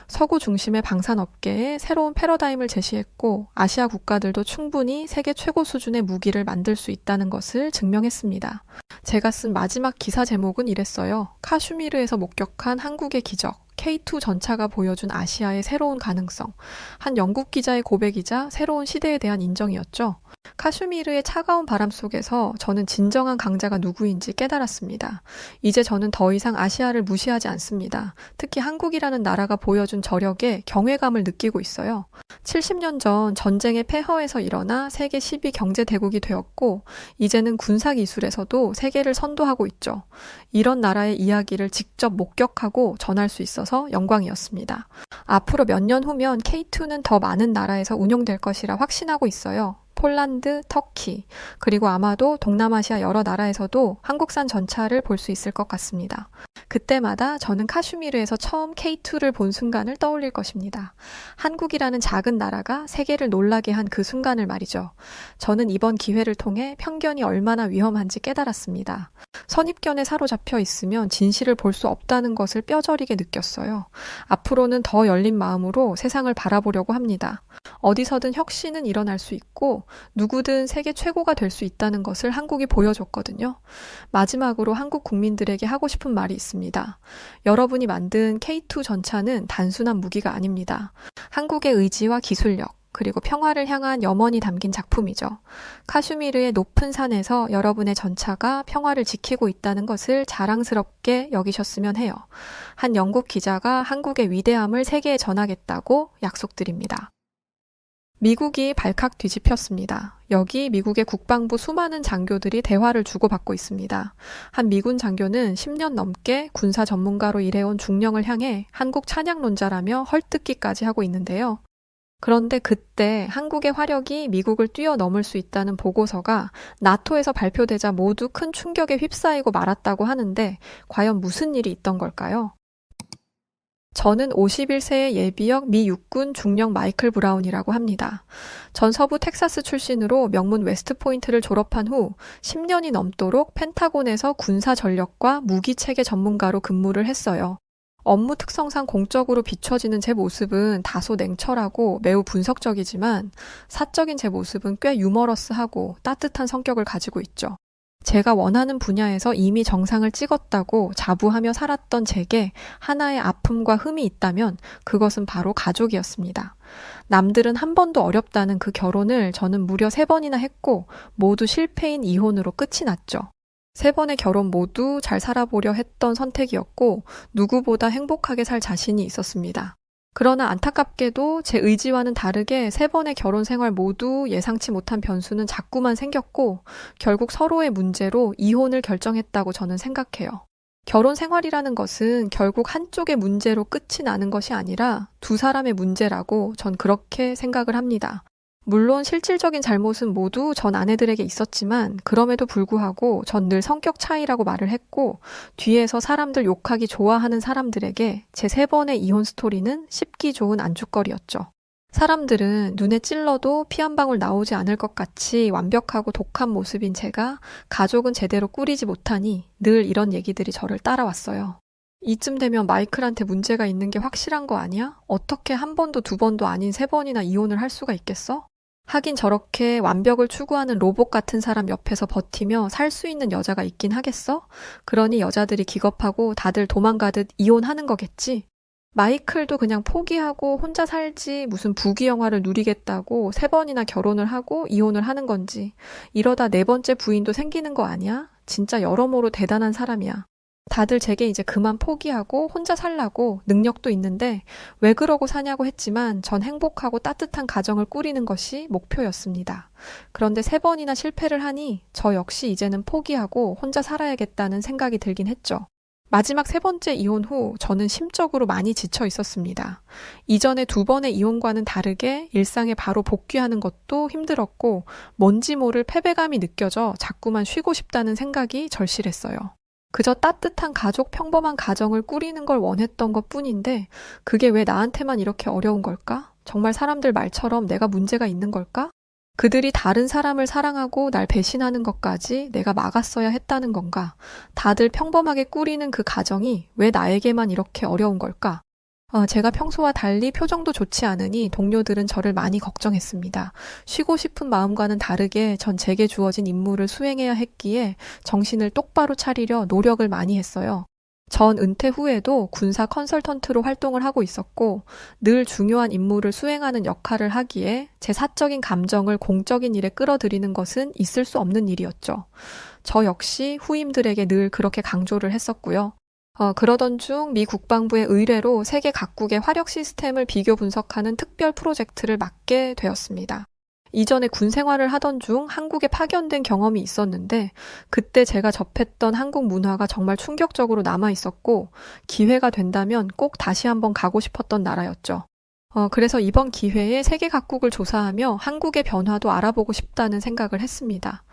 서구 중심의 방산업계에 새로운 패러다임을 제시했고 아시아 국가들도 충분히 세계 최고 수준의 무기를 만들 수 있다는 것을 증명했습니다. 제가 쓴 마지막 기사 제목은 이랬어요. 카슈미르에서 목격한 한국의 기적. K2 전차가 보여준 아시아의 새로운 가능성. 한 영국 기자의 고백이자 새로운 시대에 대한 인정이었죠. 카슈미르의 차가운 바람 속에서 저는 진정한 강자가 누구인지 깨달았습니다. 이제 저는 더 이상 아시아를 무시하지 않습니다. 특히 한국이라는 나라가 보여준 저력에 경외감을 느끼고 있어요. 70년 전 전쟁의 폐허에서 일어나 세계 10위 경제대국이 되었고 이제는 군사기술에서도 세계를 선도하고 있죠. 이런 나라의 이야기를 직접 목격하고 전할 수 있어서 영광이었습니다. 앞으로 몇 년 후면 K2는 더 많은 나라에서 운용될 것이라 확신하고 있어요. 폴란드, 터키, 그리고 아마도 동남아시아 여러 나라에서도 한국산 전차를 볼 수 있을 것 같습니다. 그때마다 저는 카슈미르에서 처음 K2를 본 순간을 떠올릴 것입니다. 한국이라는 작은 나라가 세계를 놀라게 한 그 순간을 말이죠. 저는 이번 기회를 통해 편견이 얼마나 위험한지 깨달았습니다. 선입견에 사로잡혀 있으면 진실을 볼 수 없다는 것을 뼈저리게 느꼈어요. 앞으로는 더 열린 마음으로 세상을 바라보려고 합니다. 어디서든 혁신은 일어날 수 있고 누구든 세계 최고가 될 수 있다는 것을 한국이 보여줬거든요. 마지막으로 한국 국민들에게 하고 싶은 말이 있습니다. 여러분이 만든 K2 전차는 단순한 무기가 아닙니다. 한국의 의지와 기술력, 그리고 평화를 향한 염원이 담긴 작품이죠. 카슈미르의 높은 산에서 여러분의 전차가 평화를 지키고 있다는 것을 자랑스럽게 여기셨으면 해요. 한 영국 기자가 한국의 위대함을 세계에 전하겠다고 약속드립니다. 미국이 발칵 뒤집혔습니다. 여기 미국의 국방부 수많은 장교들이 대화를 주고받고 있습니다. 한 미군 장교는 10년 넘게 군사 전문가로 일해온 중령을 향해 한국 찬양론자라며 헐뜯기까지 하고 있는데요. 그런데 그때 한국의 화력이 미국을 뛰어넘을 수 있다는 보고서가 나토에서 발표되자 모두 큰 충격에 휩싸이고 말았다고 하는데 과연 무슨 일이 있던 걸까요? 저는 51세의 예비역 미 육군 중령 마이클 브라운이라고 합니다. 전 서부 텍사스 출신으로 명문 웨스트포인트를 졸업한 후 10년이 넘도록 펜타곤에서 군사 전력과 무기 체계 전문가로 근무를 했어요. 업무 특성상 공적으로 비춰지는 제 모습은 다소 냉철하고 매우 분석적이지만 사적인 제 모습은 꽤 유머러스하고 따뜻한 성격을 가지고 있죠. 제가 원하는 분야에서 이미 정상을 찍었다고 자부하며 살았던 제게 하나의 아픔과 흠이 있다면 그것은 바로 가족이었습니다. 남들은 한 번도 어렵다는 그 결혼을 저는 무려 3번이나 했고 모두 실패인 이혼으로 끝이 났죠. 3번의 결혼 모두 잘 살아보려 했던 선택이었고 누구보다 행복하게 살 자신이 있었습니다. 그러나 안타깝게도 제 의지와는 다르게 3번의 결혼 생활 모두 예상치 못한 변수는 자꾸만 생겼고 결국 서로의 문제로 이혼을 결정했다고 저는 생각해요. 결혼 생활이라는 것은 결국 한쪽의 문제로 끝이 나는 것이 아니라 두 사람의 문제라고 전 그렇게 생각을 합니다. 물론 실질적인 잘못은 모두 전 아내들에게 있었지만 그럼에도 불구하고 전 늘 성격 차이라고 말을 했고 뒤에서 사람들 욕하기 좋아하는 사람들에게 제 3번의 이혼 스토리는 씹기 좋은 안주거리였죠. 사람들은 눈에 찔러도 피 한 방울 나오지 않을 것 같이 완벽하고 독한 모습인 제가 가족은 제대로 꾸리지 못하니 늘 이런 얘기들이 저를 따라왔어요. 이쯤 되면 마이클한테 문제가 있는 게 확실한 거 아니야? 어떻게 한 번도 2번도 아닌 3번이나 이혼을 할 수가 있겠어? 하긴 저렇게 완벽을 추구하는 로봇 같은 사람 옆에서 버티며 살 수 있는 여자가 있긴 하겠어? 그러니 여자들이 기겁하고 다들 도망가듯 이혼하는 거겠지? 마이클도 그냥 포기하고 혼자 살지 무슨 부귀 영화를 누리겠다고 3번이나 결혼을 하고 이혼을 하는 건지 이러다 4번째 부인도 생기는 거 아니야? 진짜 여러모로 대단한 사람이야. 다들 제게 이제 그만 포기하고 혼자 살라고 능력도 있는데 왜 그러고 사냐고 했지만 전 행복하고 따뜻한 가정을 꾸리는 것이 목표였습니다. 그런데 3번이나 실패를 하니 저 역시 이제는 포기하고 혼자 살아야겠다는 생각이 들긴 했죠. 마지막 3번째 이혼 후 저는 심적으로 많이 지쳐 있었습니다. 이전에 2번의 이혼과는 다르게 일상에 바로 복귀하는 것도 힘들었고 뭔지 모를 패배감이 느껴져 자꾸만 쉬고 싶다는 생각이 절실했어요. 그저 따뜻한 가족, 평범한 가정을 꾸리는 걸 원했던 것 뿐인데 그게 왜 나한테만 이렇게 어려운 걸까? 정말 사람들 말처럼 내가 문제가 있는 걸까? 그들이 다른 사람을 사랑하고 날 배신하는 것까지 내가 막았어야 했다는 건가? 다들 평범하게 꾸리는 그 가정이 왜 나에게만 이렇게 어려운 걸까? 제가 평소와 달리 표정도 좋지 않으니 동료들은 저를 많이 걱정했습니다. 쉬고 싶은 마음과는 다르게 전 제게 주어진 임무를 수행해야 했기에 정신을 똑바로 차리려 노력을 많이 했어요. 전 은퇴 후에도 군사 컨설턴트로 활동을 하고 있었고 늘 중요한 임무를 수행하는 역할을 하기에 제 사적인 감정을 공적인 일에 끌어들이는 것은 있을 수 없는 일이었죠. 저 역시 후임들에게 늘 그렇게 강조를 했었고요. 그러던 중 미 국방부의 의뢰로 세계 각국의 화력 시스템을 비교 분석하는 특별 프로젝트를 맡게 되었습니다. 이전에 군 생활을 하던 중 한국에 파견된 경험이 있었는데 그때 제가 접했던 한국 문화가 정말 충격적으로 남아 있었고 기회가 된다면 꼭 다시 한번 가고 싶었던 나라였죠. 그래서 이번 기회에 세계 각국을 조사하며 한국의 변화도 알아보고 싶다는 생각을 했습니다.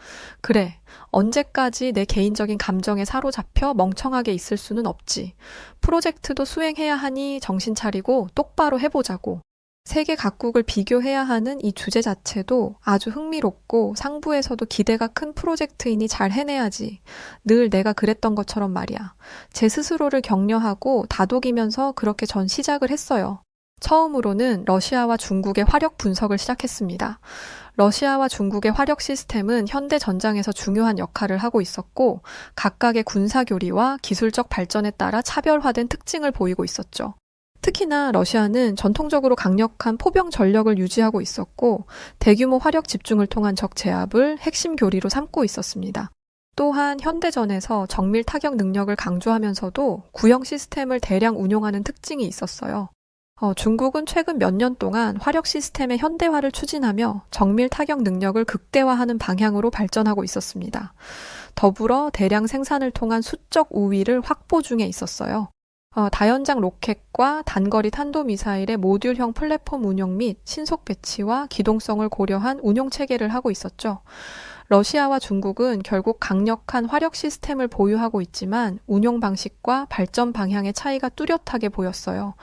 그래, 언제까지 내 개인적인 감정에 사로잡혀 멍청하게 있을 수는 없지. 프로젝트도 수행해야 하니 정신 차리고 똑바로 해보자고. 세계 각국을 비교해야 하는 이 주제 자체도 아주 흥미롭고 상부에서도 기대가 큰 프로젝트이니 잘 해내야지. 늘 내가 그랬던 것처럼 말이야. 제 스스로를 격려하고 다독이면서 그렇게 전 시작을 했어요. 처음으로는 러시아와 중국의 화력 분석을 시작했습니다. 러시아와 중국의 화력 시스템은 현대 전장에서 중요한 역할을 하고 있었고 각각의 군사 교리와 기술적 발전에 따라 차별화된 특징을 보이고 있었죠. 특히나 러시아는 전통적으로 강력한 포병 전력을 유지하고 있었고 대규모 화력 집중을 통한 적 제압을 핵심 교리로 삼고 있었습니다. 또한 현대전에서 정밀 타격 능력을 강조하면서도 구형 시스템을 대량 운용하는 특징이 있었어요. 중국은 최근 몇 년 동안 화력 시스템의 현대화를 추진하며 정밀 타격 능력을 극대화하는 방향으로 발전하고 있었습니다. 더불어 대량 생산을 통한 수적 우위를 확보 중에 있었어요. 다연장 로켓과 단거리 탄도미사일의 모듈형 플랫폼 운용 및 신속 배치와 기동성을 고려한 운용 체계를 하고 있었죠. 러시아와 중국은 결국 강력한 화력 시스템을 보유하고 있지만 운용 방식과 발전 방향의 차이가 뚜렷하게 보였어요.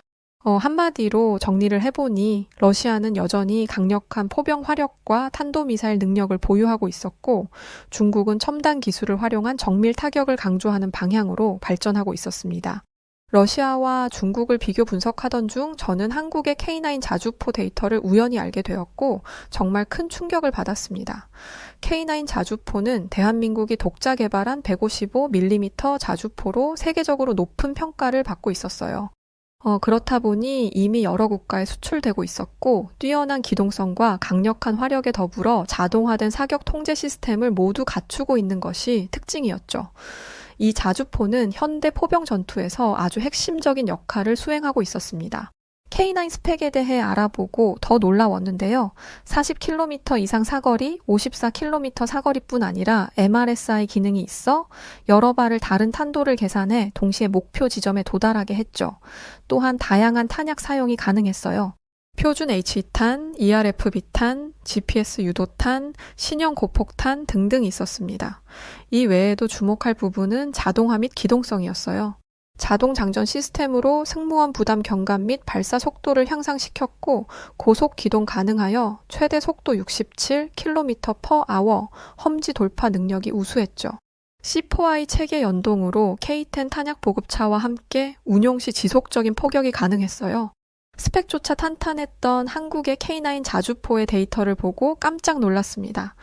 한마디로 정리를 해보니 러시아는 여전히 강력한 포병 화력과 탄도미사일 능력을 보유하고 있었고 중국은 첨단 기술을 활용한 정밀 타격을 강조하는 방향으로 발전하고 있었습니다. 러시아와 중국을 비교 분석하던 중 저는 한국의 K9 자주포 데이터를 우연히 알게 되었고 정말 큰 충격을 받았습니다. K9 자주포는 대한민국이 독자 개발한 155mm 자주포로 세계적으로 높은 평가를 받고 있었어요. 그렇다 보니 이미 여러 국가에 수출되고 있었고 뛰어난 기동성과 강력한 화력에 더불어 자동화된 사격 통제 시스템을 모두 갖추고 있는 것이 특징이었죠. 이 자주포는 현대 포병 전투에서 아주 핵심적인 역할을 수행하고 있었습니다. K9 스펙에 대해 알아보고 더 놀라웠는데요. 40km 이상 사거리, 54km 사거리뿐 아니라 MRSI 기능이 있어 여러 발을 다른 탄도를 계산해 동시에 목표 지점에 도달하게 했죠. 또한 다양한 탄약 사용이 가능했어요. 표준 H2탄, ERFB탄, GPS 유도탄, 신형 고폭탄 등등 있었습니다. 이 외에도 주목할 부분은 자동화 및 기동성이었어요. 자동 장전 시스템으로 승무원 부담 경감 및 발사 속도를 향상시켰고 고속 기동 가능하여 최대 속도 67km/h 험지 돌파 능력이 우수했죠. C4I 체계 연동으로 K10 탄약 보급차와 함께 운용 시 지속적인 포격이 가능했어요. 스펙조차 탄탄했던 한국의 K9 자주포의 데이터를 보고 깜짝 놀랐습니다.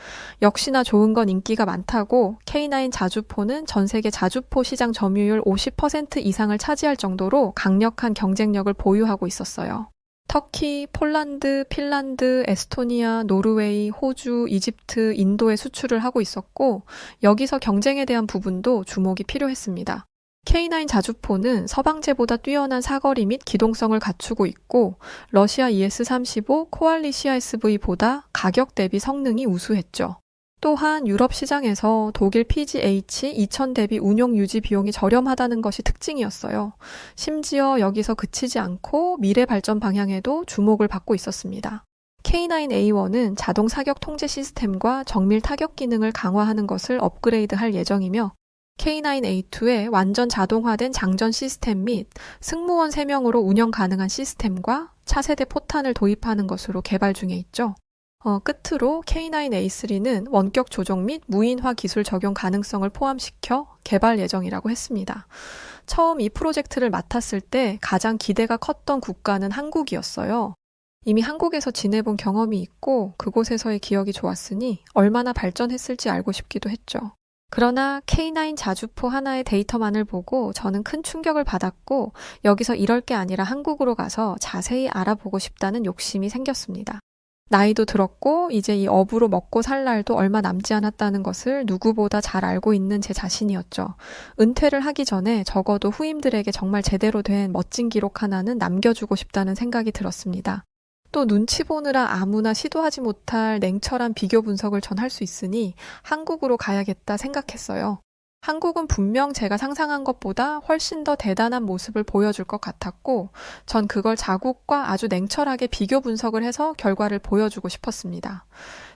역시나 좋은 건 인기가 많다고 K9 자주포는 전 세계 자주포 시장 점유율 50% 이상을 차지할 정도로 강력한 경쟁력을 보유하고 있었어요. 터키, 폴란드, 핀란드, 에스토니아, 노르웨이, 호주, 이집트, 인도에 수출을 하고 있었고 여기서 경쟁에 대한 부분도 주목이 필요했습니다. K9 자주포는 서방제보다 뛰어난 사거리 및 기동성을 갖추고 있고 러시아 ES-35 코알리시아 SV보다 가격 대비 성능이 우수했죠. 또한 유럽 시장에서 독일 PGH 2000 대비 운용 유지 비용이 저렴하다는 것이 특징이었어요. 심지어 여기서 그치지 않고 미래 발전 방향에도 주목을 받고 있었습니다. K9A1은 자동 사격 통제 시스템과 정밀 타격 기능을 강화하는 것을 업그레이드할 예정이며 K9A2에 완전 자동화된 장전 시스템 및 승무원 3명으로 운영 가능한 시스템과 차세대 포탄을 도입하는 것으로 개발 중에 있죠. 끝으로 K9A3는 원격 조종 및 무인화 기술 적용 가능성을 포함시켜 개발 예정이라고 했습니다. 처음 이 프로젝트를 맡았을 때 가장 기대가 컸던 국가는 한국이었어요. 이미 한국에서 지내본 경험이 있고 그곳에서의 기억이 좋았으니 얼마나 발전했을지 알고 싶기도 했죠. 그러나 K9 자주포 하나의 데이터만을 보고 저는 큰 충격을 받았고 여기서 이럴 게 아니라 한국으로 가서 자세히 알아보고 싶다는 욕심이 생겼습니다. 나이도 들었고 이제 이 업으로 먹고 살 날도 얼마 남지 않았다는 것을 누구보다 잘 알고 있는 제 자신이었죠. 은퇴를 하기 전에 적어도 후임들에게 정말 제대로 된 멋진 기록 하나는 남겨주고 싶다는 생각이 들었습니다. 또 눈치 보느라 아무나 시도하지 못할 냉철한 비교 분석을 전 할 수 있으니 한국으로 가야겠다 생각했어요. 한국은 분명 제가 상상한 것보다 훨씬 더 대단한 모습을 보여줄 것 같았고 전 그걸 자국과 아주 냉철하게 비교 분석을 해서 결과를 보여주고 싶었습니다.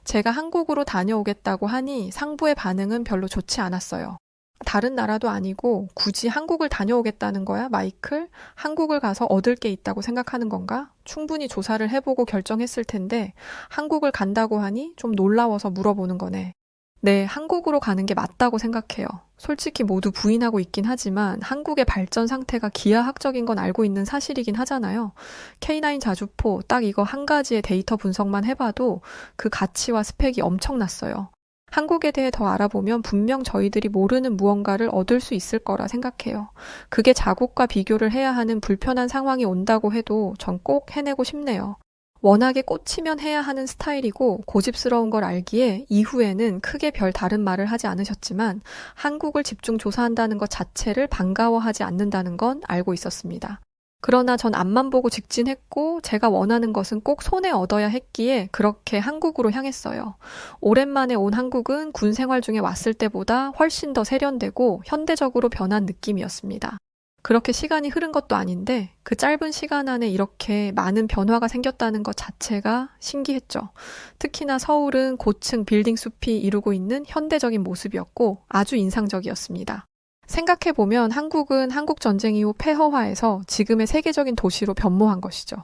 제가 한국으로 다녀오겠다고 하니 상부의 반응은 별로 좋지 않았어요. 다른 나라도 아니고 굳이 한국을 다녀오겠다는 거야, 마이클? 한국을 가서 얻을 게 있다고 생각하는 건가? 충분히 조사를 해보고 결정했을 텐데 한국을 간다고 하니 좀 놀라워서 물어보는 거네. 네, 한국으로 가는 게 맞다고 생각해요. 솔직히 모두 부인하고 있긴 하지만 한국의 발전 상태가 기하학적인 건 알고 있는 사실이긴 하잖아요. K9 자주포 딱 이거 한 가지의 데이터 분석만 해봐도 그 가치와 스펙이 엄청났어요. 한국에 대해 더 알아보면 분명 저희들이 모르는 무언가를 얻을 수 있을 거라 생각해요. 그게 자국과 비교를 해야 하는 불편한 상황이 온다고 해도 전 꼭 해내고 싶네요. 워낙에 꽂히면 해야 하는 스타일이고 고집스러운 걸 알기에 이후에는 크게 별 다른 말을 하지 않으셨지만 한국을 집중 조사한다는 것 자체를 반가워하지 않는다는 건 알고 있었습니다. 그러나 전 앞만 보고 직진했고 제가 원하는 것은 꼭 손에 얻어야 했기에 그렇게 한국으로 향했어요. 오랜만에 온 한국은 군 생활 중에 왔을 때보다 훨씬 더 세련되고 현대적으로 변한 느낌이었습니다. 그렇게 시간이 흐른 것도 아닌데 그 짧은 시간 안에 이렇게 많은 변화가 생겼다는 것 자체가 신기했죠. 특히나 서울은 고층 빌딩 숲이 이루고 있는 현대적인 모습이었고 아주 인상적이었습니다. 생각해보면 한국은 한국전쟁 이후 폐허화해서 지금의 세계적인 도시로 변모한 것이죠.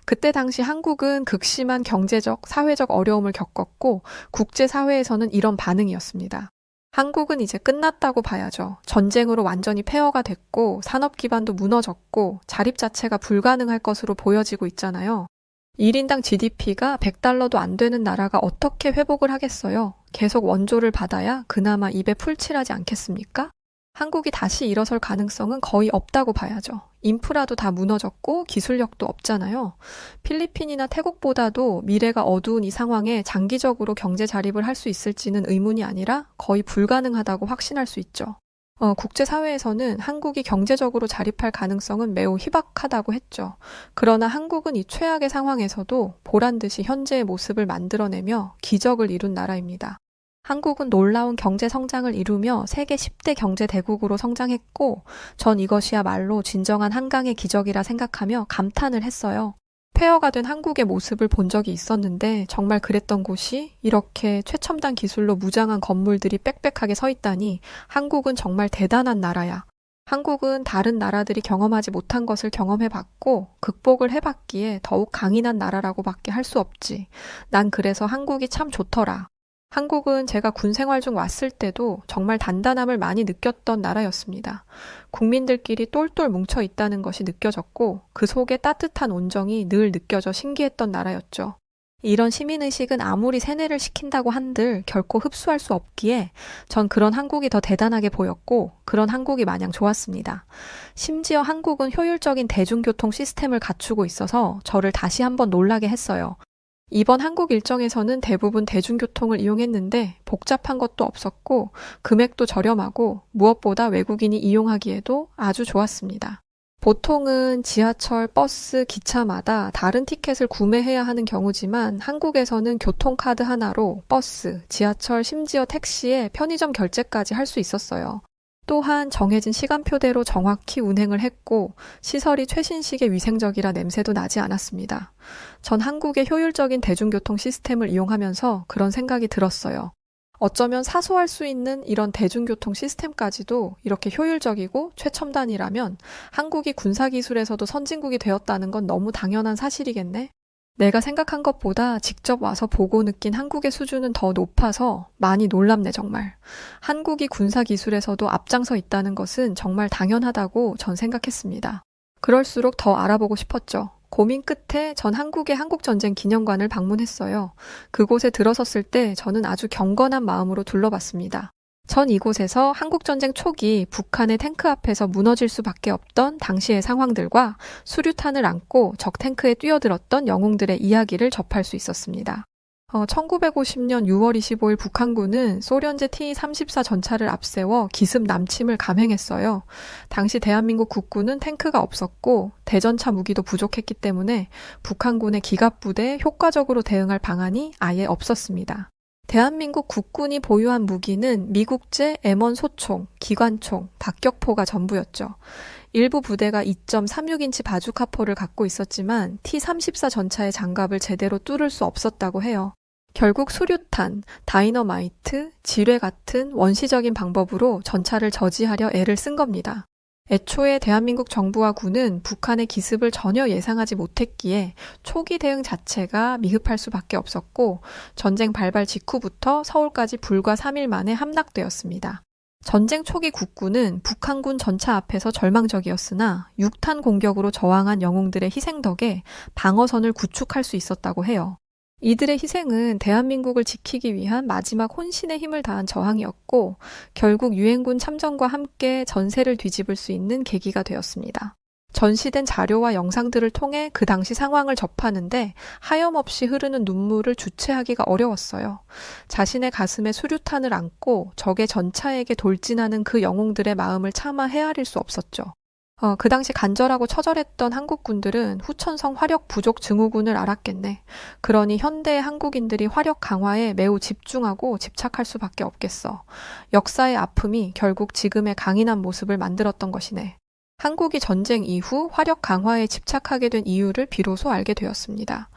그때 당시 한국은 극심한 경제적, 사회적 어려움을 겪었고 국제사회에서는 이런 반응이었습니다. 한국은 이제 끝났다고 봐야죠. 전쟁으로 완전히 폐허가 됐고 산업 기반도 무너졌고 자립 자체가 불가능할 것으로 보여지고 있잖아요. 1인당 GDP가 100달러도 안 되는 나라가 어떻게 회복을 하겠어요? 계속 원조를 받아야 그나마 입에 풀칠하지 않겠습니까? 한국이 다시 일어설 가능성은 거의 없다고 봐야죠. 인프라도 다 무너졌고 기술력도 없잖아요. 필리핀이나 태국보다도 미래가 어두운 이 상황에 장기적으로 경제 자립을 할 수 있을지는 의문이 아니라 거의 불가능하다고 확신할 수 있죠. 국제사회에서는 한국이 경제적으로 자립할 가능성은 매우 희박하다고 했죠. 그러나 한국은 이 최악의 상황에서도 보란듯이 현재의 모습을 만들어내며 기적을 이룬 나라입니다. 한국은 놀라운 경제 성장을 이루며 세계 10대 경제 대국으로 성장했고 전 이것이야말로 진정한 한강의 기적이라 생각하며 감탄을 했어요. 폐허가 된 한국의 모습을 본 적이 있었는데 정말 그랬던 곳이 이렇게 최첨단 기술로 무장한 건물들이 빽빽하게 서 있다니 한국은 정말 대단한 나라야. 한국은 다른 나라들이 경험하지 못한 것을 경험해봤고 극복을 해봤기에 더욱 강인한 나라라고밖에 할 수 없지. 난 그래서 한국이 참 좋더라. 한국은 제가 군 생활 중 왔을 때도 정말 단단함을 많이 느꼈던 나라였습니다. 국민들끼리 똘똘 뭉쳐 있다는 것이 느껴졌고 그 속에 따뜻한 온정이 늘 느껴져 신기했던 나라였죠. 이런 시민의식은 아무리 세뇌를 시킨다고 한들 결코 흡수할 수 없기에 전 그런 한국이 더 대단하게 보였고 그런 한국이 마냥 좋았습니다. 심지어 한국은 효율적인 대중교통 시스템을 갖추고 있어서 저를 다시 한번 놀라게 했어요. 이번 한국 일정에서는 대부분 대중교통을 이용했는데 복잡한 것도 없었고 금액도 저렴하고 무엇보다 외국인이 이용하기에도 아주 좋았습니다. 보통은 지하철, 버스, 기차마다 다른 티켓을 구매해야 하는 경우지만 한국에서는 교통카드 하나로 버스, 지하철, 심지어 택시에 편의점 결제까지 할 수 있었어요. 또한 정해진 시간표대로 정확히 운행을 했고 시설이 최신식의 위생적이라 냄새도 나지 않았습니다. 전 한국의 효율적인 대중교통 시스템을 이용하면서 그런 생각이 들었어요. 어쩌면 사소할 수 있는 이런 대중교통 시스템까지도 이렇게 효율적이고 최첨단이라면 한국이 군사기술에서도 선진국이 되었다는 건 너무 당연한 사실이겠네? 내가 생각한 것보다 직접 와서 보고 느낀 한국의 수준은 더 높아서 많이 놀랍네 정말. 한국이 군사기술에서도 앞장서 있다는 것은 정말 당연하다고 전 생각했습니다. 그럴수록 더 알아보고 싶었죠. 고민 끝에 전 한국의 한국전쟁 기념관을 방문했어요. 그곳에 들어섰을 때 저는 아주 경건한 마음으로 둘러봤습니다. 전 이곳에서 한국전쟁 초기 북한의 탱크 앞에서 무너질 수밖에 없던 당시의 상황들과 수류탄을 안고 적 탱크에 뛰어들었던 영웅들의 이야기를 접할 수 있었습니다. 1950년 6월 25일 북한군은 소련제 T-34 전차를 앞세워 기습 남침을 감행했어요. 당시 대한민국 국군은 탱크가 없었고 대전차 무기도 부족했기 때문에 북한군의 기갑부대에 효과적으로 대응할 방안이 아예 없었습니다. 대한민국 국군이 보유한 무기는 미국제 M1 소총, 기관총, 박격포가 전부였죠. 일부 부대가 2.36인치 바주카포를 갖고 있었지만 T-34 전차의 장갑을 제대로 뚫을 수 없었다고 해요. 결국 수류탄, 다이너마이트, 지뢰 같은 원시적인 방법으로 전차를 저지하려 애를 쓴 겁니다. 애초에 대한민국 정부와 군은 북한의 기습을 전혀 예상하지 못했기에 초기 대응 자체가 미흡할 수밖에 없었고 전쟁 발발 직후부터 서울까지 불과 3일 만에 함락되었습니다. 전쟁 초기 국군은 북한군 전차 앞에서 절망적이었으나 6탄 공격으로 저항한 영웅들의 희생 덕에 방어선을 구축할 수 있었다고 해요. 이들의 희생은 대한민국을 지키기 위한 마지막 혼신의 힘을 다한 저항이었고 결국 유엔군 참전과 함께 전세를 뒤집을 수 있는 계기가 되었습니다. 전시된 자료와 영상들을 통해 그 당시 상황을 접하는데 하염없이 흐르는 눈물을 주체하기가 어려웠어요. 자신의 가슴에 수류탄을 안고 적의 전차에게 돌진하는 그 영웅들의 마음을 차마 헤아릴 수 없었죠. 그 당시 간절하고 처절했던 한국군들은 후천성 화력 부족 증후군을 알았겠네. 그러니 현대의 한국인들이 화력 강화에 매우 집중하고 집착할 수밖에 없겠어. 역사의 아픔이 결국 지금의 강인한 모습을 만들었던 것이네. 한국이 전쟁 이후 화력 강화에 집착하게 된 이유를 비로소 알게 되었습니다.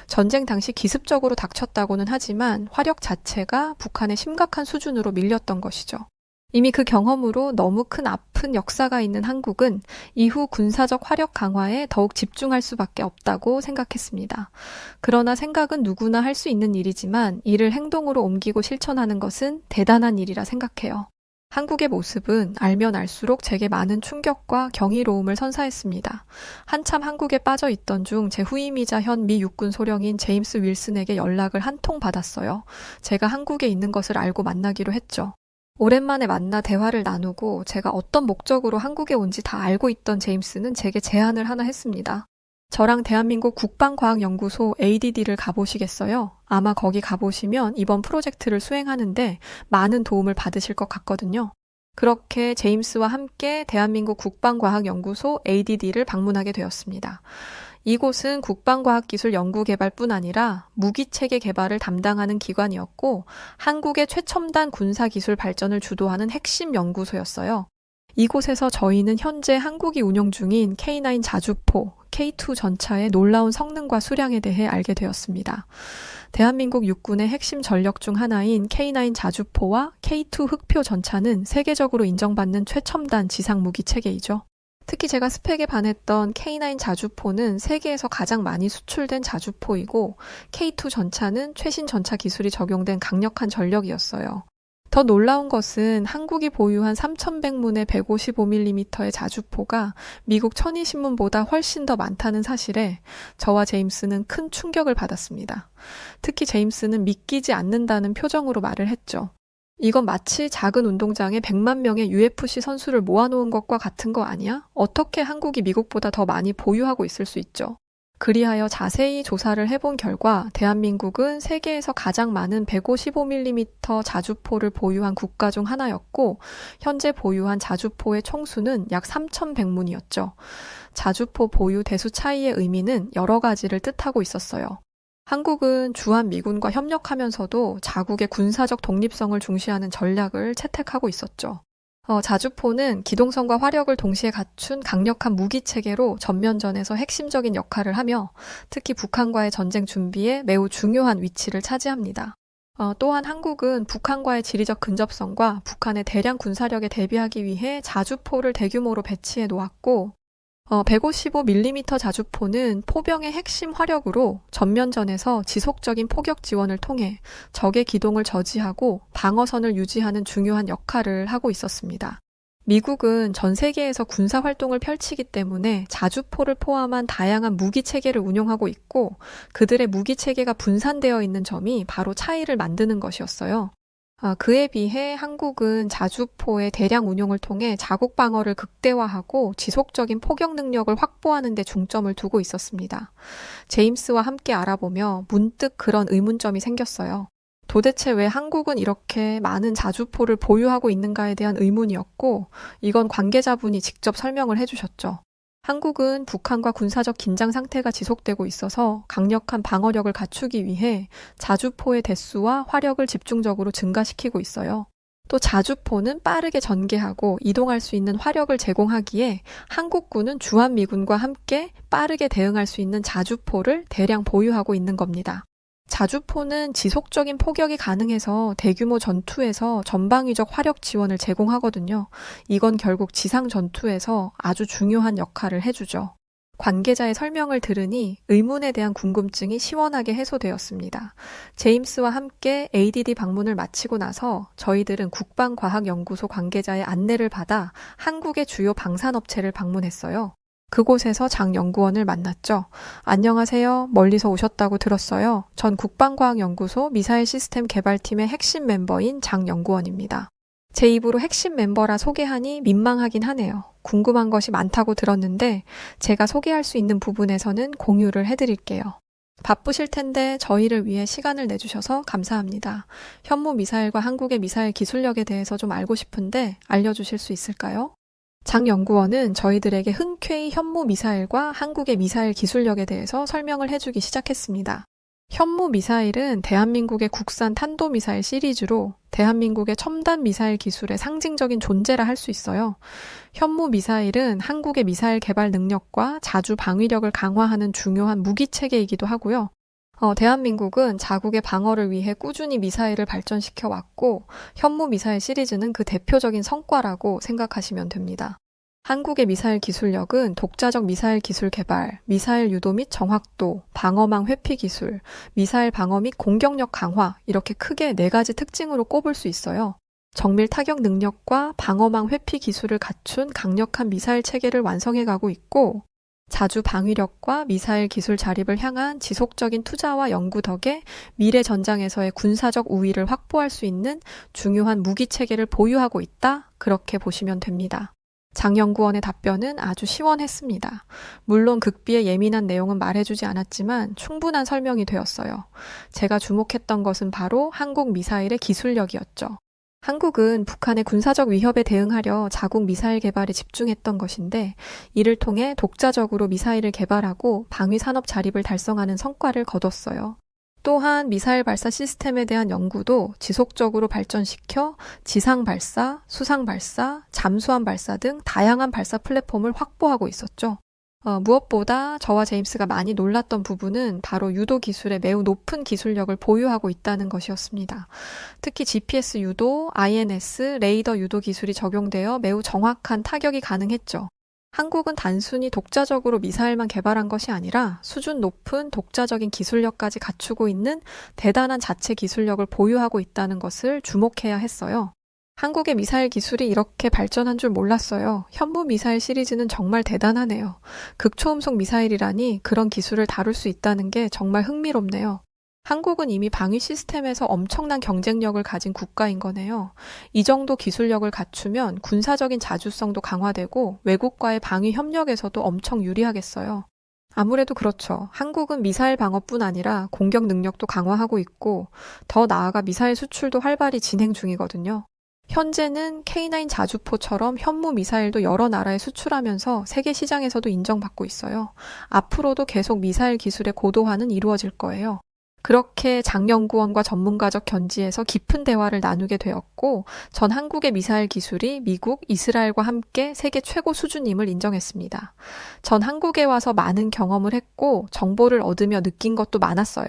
전쟁 당시 기습적으로 닥쳤다고는 하지만 화력 자체가 북한의 심각한 수준으로 밀렸던 것이죠. 이미 그 경험으로 너무 큰 아픈 역사가 있는 한국은 이후 군사적 화력 강화에 더욱 집중할 수밖에 없다고 생각했습니다. 그러나 생각은 누구나 할 수 있는 일이지만 이를 행동으로 옮기고 실천하는 것은 대단한 일이라 생각해요. 한국의 모습은 알면 알수록 제게 많은 충격과 경이로움을 선사했습니다. 한참 한국에 빠져 있던 중 제 후임이자 현 미 육군 소령인 제임스 윌슨에게 연락을 한 통 받았어요. 제가 한국에 있는 것을 알고 만나기로 했죠. 오랜만에 만나 대화를 나누고 제가 어떤 목적으로 한국에 온지 다 알고 있던 제임스는 제게 제안을 하나 했습니다. 저랑 대한민국 국방과학연구소 ADD를 가보시겠어요? 아마 거기 가보시면 이번 프로젝트를 수행하는데 많은 도움을 받으실 것 같거든요. 그렇게 제임스와 함께 대한민국 국방과학연구소 ADD를 방문하게 되었습니다. 이곳은 국방과학기술 연구개발뿐 아니라 무기체계 개발을 담당하는 기관이었고 한국의 최첨단 군사기술 발전을 주도하는 핵심 연구소였어요. 이곳에서 저희는 현재 한국이 운영 중인 K9 자주포, K2 전차의 놀라운 성능과 수량에 대해 알게 되었습니다. 대한민국 육군의 핵심 전력 중 하나인 K9 자주포와 K2 흑표 전차는 세계적으로 인정받는 최첨단 지상무기 체계이죠. 특히 제가 스펙에 반했던 K9 자주포는 세계에서 가장 많이 수출된 자주포이고 K2 전차는 최신 전차 기술이 적용된 강력한 전력이었어요. 더 놀라운 것은 한국이 보유한 3100문의 155mm의 자주포가 미국 천이신문보다 훨씬 더 많다는 사실에 저와 제임스는 큰 충격을 받았습니다. 특히 제임스는 믿기지 않는다는 표정으로 말을 했죠. 이건 마치 작은 운동장에 100만 명의 UFC 선수를 모아놓은 것과 같은 거 아니야? 어떻게 한국이 미국보다 더 많이 보유하고 있을 수 있죠? 그리하여 자세히 조사를 해본 결과 대한민국은 세계에서 가장 많은 155mm 자주포를 보유한 국가 중 하나였고 현재 보유한 자주포의 총수는 약 3,100문이었죠. 자주포 보유 대수 차이의 의미는 여러 가지를 뜻하고 있었어요. 한국은 주한미군과 협력하면서도 자국의 군사적 독립성을 중시하는 전략을 채택하고 있었죠. 자주포는 기동성과 화력을 동시에 갖춘 강력한 무기체계로 전면전에서 핵심적인 역할을 하며 특히 북한과의 전쟁 준비에 매우 중요한 위치를 차지합니다. 또한 한국은 북한과의 지리적 근접성과 북한의 대량 군사력에 대비하기 위해 자주포를 대규모로 배치해 놓았고 155mm 자주포는 포병의 핵심 화력으로 전면전에서 지속적인 포격 지원을 통해 적의 기동을 저지하고 방어선을 유지하는 중요한 역할을 하고 있었습니다. 미국은 전 세계에서 군사활동을 펼치기 때문에 자주포를 포함한 다양한 무기체계를 운용하고 있고 그들의 무기체계가 분산되어 있는 점이 바로 차이를 만드는 것이었어요. 그에 비해 한국은 자주포의 대량 운용을 통해 자국 방어를 극대화하고 지속적인 포격 능력을 확보하는 데 중점을 두고 있었습니다. 제임스와 함께 알아보며 문득 그런 의문점이 생겼어요. 도대체 왜 한국은 이렇게 많은 자주포를 보유하고 있는가에 대한 의문이었고 이건 관계자분이 직접 설명을 해주셨죠. 한국은 북한과 군사적 긴장 상태가 지속되고 있어서 강력한 방어력을 갖추기 위해 자주포의 대수와 화력을 집중적으로 증가시키고 있어요. 또 자주포는 빠르게 전개하고 이동할 수 있는 화력을 제공하기에 한국군은 주한미군과 함께 빠르게 대응할 수 있는 자주포를 대량 보유하고 있는 겁니다. 자주포는 지속적인 포격이 가능해서 대규모 전투에서 전방위적 화력 지원을 제공하거든요. 이건 결국 지상 전투에서 아주 중요한 역할을 해주죠. 관계자의 설명을 들으니 의문에 대한 궁금증이 시원하게 해소되었습니다. 제임스와 함께 ADD 방문을 마치고 나서 저희들은 국방과학연구소 관계자의 안내를 받아 한국의 주요 방산업체를 방문했어요. 그곳에서 장 연구원을 만났죠. 안녕하세요. 멀리서 오셨다고 들었어요. 전 국방과학연구소 미사일 시스템 개발팀의 핵심 멤버인 장 연구원입니다. 제 입으로 핵심 멤버라 소개하니 민망하긴 하네요. 궁금한 것이 많다고 들었는데 제가 소개할 수 있는 부분에서는 공유를 해드릴게요. 바쁘실 텐데 저희를 위해 시간을 내주셔서 감사합니다. 현무 미사일과 한국의 미사일 기술력에 대해서 좀 알고 싶은데 알려주실 수 있을까요? 장 연구원은 저희들에게 흔쾌히 현무 미사일과 한국의 미사일 기술력에 대해서 설명을 해주기 시작했습니다. 현무 미사일은 대한민국의 국산 탄도미사일 시리즈로 대한민국의 첨단 미사일 기술의 상징적인 존재라 할 수 있어요. 현무 미사일은 한국의 미사일 개발 능력과 자주 방위력을 강화하는 중요한 무기체계이기도 하고요. 대한민국은 자국의 방어를 위해 꾸준히 미사일을 발전시켜 왔고 현무 미사일 시리즈는 그 대표적인 성과라고 생각하시면 됩니다. 한국의 미사일 기술력은 독자적 미사일 기술 개발, 미사일 유도 및 정확도, 방어망 회피 기술, 미사일 방어 및 공격력 강화 이렇게 크게 4가지 특징으로 꼽을 수 있어요. 정밀 타격 능력과 방어망 회피 기술을 갖춘 강력한 미사일 체계를 완성해가고 있고 자주 방위력과 미사일 기술 자립을 향한 지속적인 투자와 연구 덕에 미래 전장에서의 군사적 우위를 확보할 수 있는 중요한 무기 체계를 보유하고 있다. 그렇게 보시면 됩니다. 장 연구원의 답변은 아주 시원했습니다. 물론 극비의 예민한 내용은 말해주지 않았지만 충분한 설명이 되었어요. 제가 주목했던 것은 바로 한국 미사일의 기술력이었죠. 한국은 북한의 군사적 위협에 대응하려 자국 미사일 개발에 집중했던 것인데 이를 통해 독자적으로 미사일을 개발하고 방위산업 자립을 달성하는 성과를 거뒀어요. 또한 미사일 발사 시스템에 대한 연구도 지속적으로 발전시켜 지상 발사, 수상 발사, 잠수함 발사 등 다양한 발사 플랫폼을 확보하고 있었죠. 무엇보다 저와 제임스가 많이 놀랐던 부분은 바로 유도 기술의 매우 높은 기술력을 보유하고 있다는 것이었습니다. 특히 GPS 유도, INS, 레이더 유도 기술이 적용되어 매우 정확한 타격이 가능했죠. 한국은 단순히 독자적으로 미사일만 개발한 것이 아니라 수준 높은 독자적인 기술력까지 갖추고 있는 대단한 자체 기술력을 보유하고 있다는 것을 주목해야 했어요. 한국의 미사일 기술이 이렇게 발전한 줄 몰랐어요. 현무 미사일 시리즈는 정말 대단하네요. 극초음속 미사일이라니 그런 기술을 다룰 수 있다는 게 정말 흥미롭네요. 한국은 이미 방위 시스템에서 엄청난 경쟁력을 가진 국가인 거네요. 이 정도 기술력을 갖추면 군사적인 자주성도 강화되고 외국과의 방위 협력에서도 엄청 유리하겠어요. 아무래도 그렇죠. 한국은 미사일 방어뿐 아니라 공격 능력도 강화하고 있고 더 나아가 미사일 수출도 활발히 진행 중이거든요. 현재는 K9 자주포처럼 현무 미사일도 여러 나라에 수출하면서 세계 시장에서도 인정받고 있어요. 앞으로도 계속 미사일 기술의 고도화는 이루어질 거예요. 그렇게 장 연구원과 전문가적 견지에서 깊은 대화를 나누게 되었고 전 한국의 미사일 기술이 미국, 이스라엘과 함께 세계 최고 수준임을 인정했습니다. 전 한국에 와서 많은 경험을 했고 정보를 얻으며 느낀 것도 많았어요.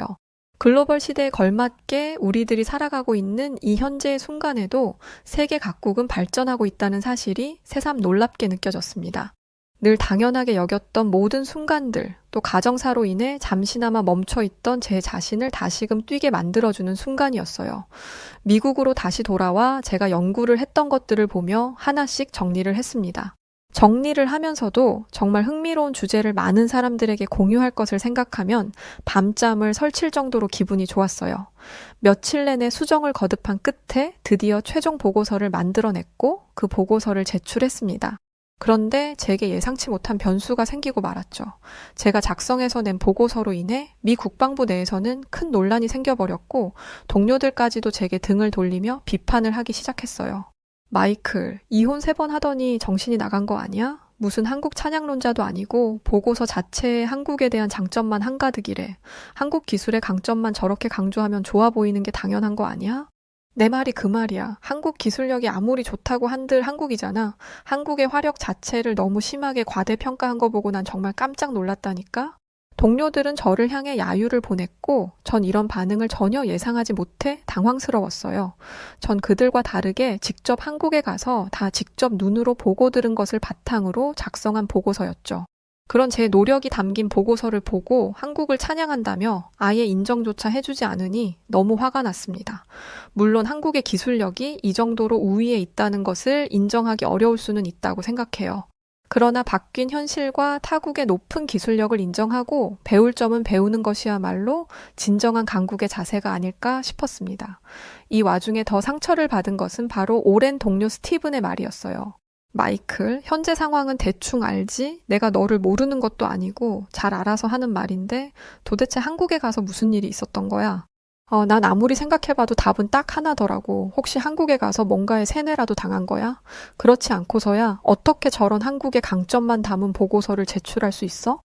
글로벌 시대에 걸맞게 우리들이 살아가고 있는 이 현재의 순간에도 세계 각국은 발전하고 있다는 사실이 새삼 놀랍게 느껴졌습니다. 늘 당연하게 여겼던 모든 순간들, 또 가정사로 인해 잠시나마 멈춰있던 제 자신을 다시금 뛰게 만들어주는 순간이었어요. 미국으로 다시 돌아와 제가 연구를 했던 것들을 보며 하나씩 정리를 했습니다. 정리를 하면서도 정말 흥미로운 주제를 많은 사람들에게 공유할 것을 생각하면 밤잠을 설칠 정도로 기분이 좋았어요. 며칠 내내 수정을 거듭한 끝에 드디어 최종 보고서를 만들어냈고 그 보고서를 제출했습니다. 그런데 제게 예상치 못한 변수가 생기고 말았죠. 제가 작성해서 낸 보고서로 인해 미 국방부 내에서는 큰 논란이 생겨버렸고 동료들까지도 제게 등을 돌리며 비판을 하기 시작했어요. 마이클, 이혼 3번 하더니 정신이 나간 거 아니야? 무슨 한국 찬양론자도 아니고 보고서 자체에 한국에 대한 장점만 한가득이래. 한국 기술의 강점만 저렇게 강조하면 좋아 보이는 게 당연한 거 아니야? 내 말이 그 말이야. 한국 기술력이 아무리 좋다고 한들 한국이잖아. 한국의 화력 자체를 너무 심하게 과대평가한 거 보고 난 정말 깜짝 놀랐다니까? 동료들은 저를 향해 야유를 보냈고 전 이런 반응을 전혀 예상하지 못해 당황스러웠어요. 전 그들과 다르게 직접 한국에 가서 다 직접 눈으로 보고 들은 것을 바탕으로 작성한 보고서였죠. 그런 제 노력이 담긴 보고서를 보고 한국을 찬양한다며 아예 인정조차 해주지 않으니 너무 화가 났습니다. 물론 한국의 기술력이 이 정도로 우위에 있다는 것을 인정하기 어려울 수는 있다고 생각해요. 그러나 바뀐 현실과 타국의 높은 기술력을 인정하고 배울 점은 배우는 것이야말로 진정한 강국의 자세가 아닐까 싶었습니다. 이 와중에 더 상처를 받은 것은 바로 오랜 동료 스티븐의 말이었어요. 마이클, 현재 상황은 대충 알지? 내가 너를 모르는 것도 아니고 잘 알아서 하는 말인데 도대체 한국에 가서 무슨 일이 있었던 거야? 난 아무리 생각해봐도 답은 딱 하나더라고. 혹시 한국에 가서 뭔가에 세뇌라도 당한 거야? 그렇지 않고서야 어떻게 저런 한국의 강점만 담은 보고서를 제출할 수 있어?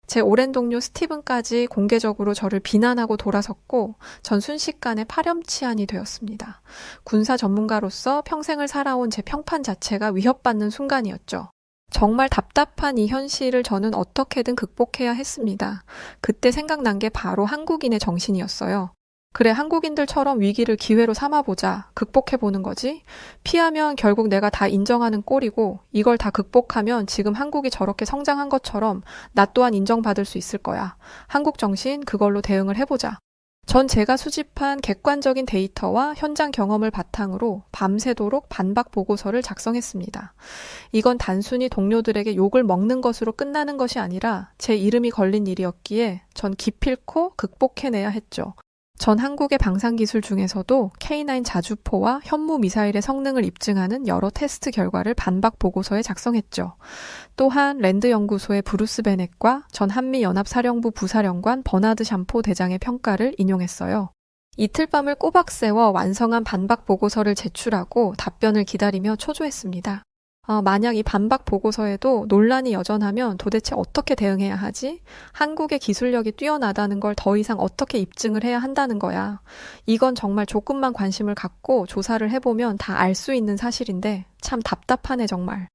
제 오랜 동료 스티븐까지 공개적으로 저를 비난하고 돌아섰고 전 순식간에 파렴치한이 되었습니다. 군사 전문가로서 평생을 살아온 제 평판 자체가 위협받는 순간이었죠. 정말 답답한 이 현실을 저는 어떻게든 극복해야 했습니다. 그때 생각난 게 바로 한국인의 정신이었어요. 그래, 한국인들처럼 위기를 기회로 삼아보자. 극복해보는 거지. 피하면 결국 내가 다 인정하는 꼴이고 이걸 다 극복하면 지금 한국이 저렇게 성장한 것처럼 나 또한 인정받을 수 있을 거야. 한국 정신 그걸로 대응을 해보자. 전 제가 수집한 객관적인 데이터와 현장 경험을 바탕으로 밤새도록 반박 보고서를 작성했습니다. 이건 단순히 동료들에게 욕을 먹는 것으로 끝나는 것이 아니라 제 이름이 걸린 일이었기에 전 기필코 극복해내야 했죠. 전 한국의 방산기술 중에서도 K9 자주포와 현무 미사일의 성능을 입증하는 여러 테스트 결과를 반박 보고서에 작성했죠. 또한 랜드 연구소의 브루스 베넷과 전 한미연합사령부 부사령관 버나드 샴포 대장의 평가를 인용했어요. 이틀 밤을 꼬박 세워 완성한 반박 보고서를 제출하고 답변을 기다리며 초조했습니다. 만약 이 반박 보고서에도 논란이 여전하면 도대체 어떻게 대응해야 하지? 한국의 기술력이 뛰어나다는 걸 더 이상 어떻게 입증을 해야 한다는 거야. 이건 정말 조금만 관심을 갖고 조사를 해보면 다 알 수 있는 사실인데 참 답답하네 정말.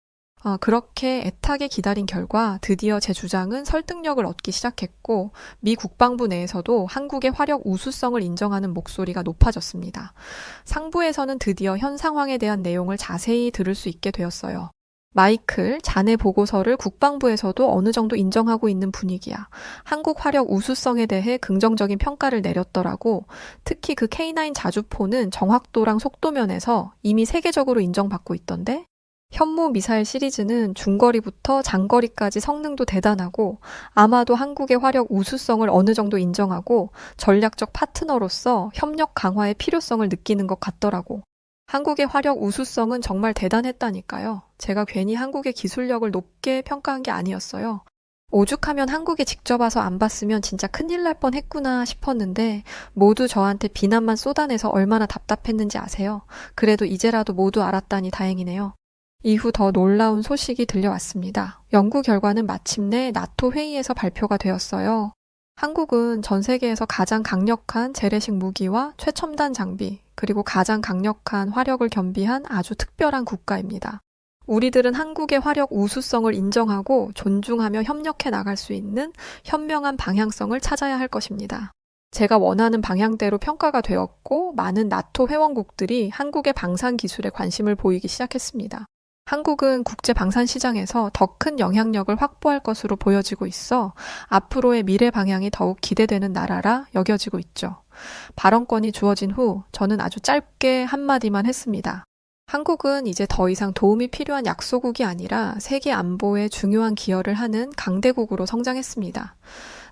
그렇게 애타게 기다린 결과 드디어 제 주장은 설득력을 얻기 시작했고 미 국방부 내에서도 한국의 화력 우수성을 인정하는 목소리가 높아졌습니다. 상부에서는 드디어 현 상황에 대한 내용을 자세히 들을 수 있게 되었어요. 마이클, 자네 보고서를 국방부에서도 어느 정도 인정하고 있는 분위기야. 한국 화력 우수성에 대해 긍정적인 평가를 내렸더라고. 특히 그 K9 자주포는 정확도랑 속도면에서 이미 세계적으로 인정받고 있던데? 현무 미사일 시리즈는 중거리부터 장거리까지 성능도 대단하고 아마도 한국의 화력 우수성을 어느 정도 인정하고 전략적 파트너로서 협력 강화의 필요성을 느끼는 것 같더라고. 한국의 화력 우수성은 정말 대단했다니까요. 제가 괜히 한국의 기술력을 높게 평가한 게 아니었어요. 오죽하면 한국에 직접 와서 안 봤으면 진짜 큰일 날 뻔했구나 싶었는데 모두 저한테 비난만 쏟아내서 얼마나 답답했는지 아세요? 그래도 이제라도 모두 알았다니 다행이네요. 이후 더 놀라운 소식이 들려왔습니다. 연구 결과는 마침내 나토 회의에서 발표가 되었어요. 한국은 전 세계에서 가장 강력한 재래식 무기와 최첨단 장비, 그리고 가장 강력한 화력을 겸비한 아주 특별한 국가입니다. 우리들은 한국의 화력 우수성을 인정하고 존중하며 협력해 나갈 수 있는 현명한 방향성을 찾아야 할 것입니다. 제가 원하는 방향대로 평가가 되었고 많은 나토 회원국들이 한국의 방산 기술에 관심을 보이기 시작했습니다. 한국은 국제 방산 시장에서 더 큰 영향력을 확보할 것으로 보여지고 있어 앞으로의 미래 방향이 더욱 기대되는 나라라 여겨지고 있죠. 발언권이 주어진 후 저는 아주 짧게 한마디만 했습니다. 한국은 이제 더 이상 도움이 필요한 약소국이 아니라 세계 안보에 중요한 기여를 하는 강대국으로 성장했습니다.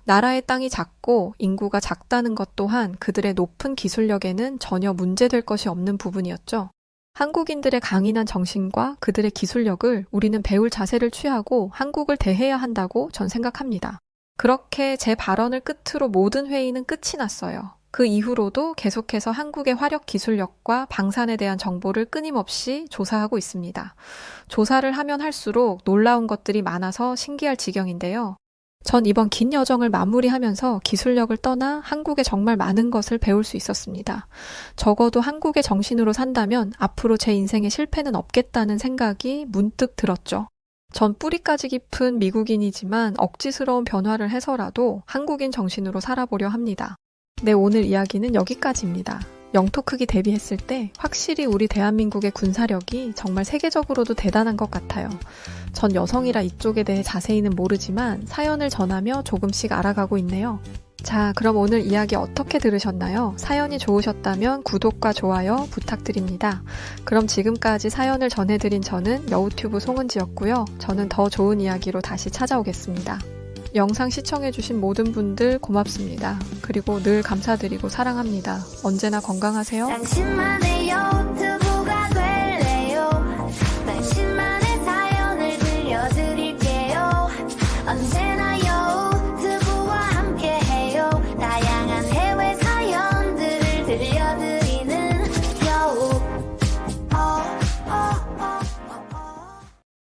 나라의 땅이 작고 인구가 작다는 것 또한 그들의 높은 기술력에는 전혀 문제될 것이 없는 부분이었죠. 한국인들의 강인한 정신과 그들의 기술력을 우리는 배울 자세를 취하고 한국을 대해야 한다고 전 생각합니다. 그렇게 제 발언을 끝으로 모든 회의는 끝이 났어요. 그 이후로도 계속해서 한국의 화력 기술력과 방산에 대한 정보를 끊임없이 조사하고 있습니다. 조사를 하면 할수록 놀라운 것들이 많아서 신기할 지경인데요. 전 이번 긴 여정을 마무리하면서 기술력을 떠나 한국에 정말 많은 것을 배울 수 있었습니다. 적어도 한국의 정신으로 산다면 앞으로 제 인생에 실패는 없겠다는 생각이 문득 들었죠. 전 뿌리까지 깊은 미국인이지만 억지스러운 변화를 해서라도 한국인 정신으로 살아보려 합니다. 네, 오늘 이야기는 여기까지입니다. 영토 크기 대비했을 때 확실히 우리 대한민국의 군사력이 정말 세계적으로도 대단한 것 같아요. 전 여성이라 이쪽에 대해 자세히는 모르지만 사연을 전하며 조금씩 알아가고 있네요. 자, 그럼 오늘 이야기 어떻게 들으셨나요? 사연이 좋으셨다면 구독과 좋아요 부탁드립니다. 그럼 지금까지 사연을 전해드린 저는 여우튜브 송은지였고요. 저는 더 좋은 이야기로 다시 찾아오겠습니다. 영상 시청해주신 모든 분들 고맙습니다. 그리고 늘 감사드리고 사랑합니다. 언제나 건강하세요. 당신만의 여우튜브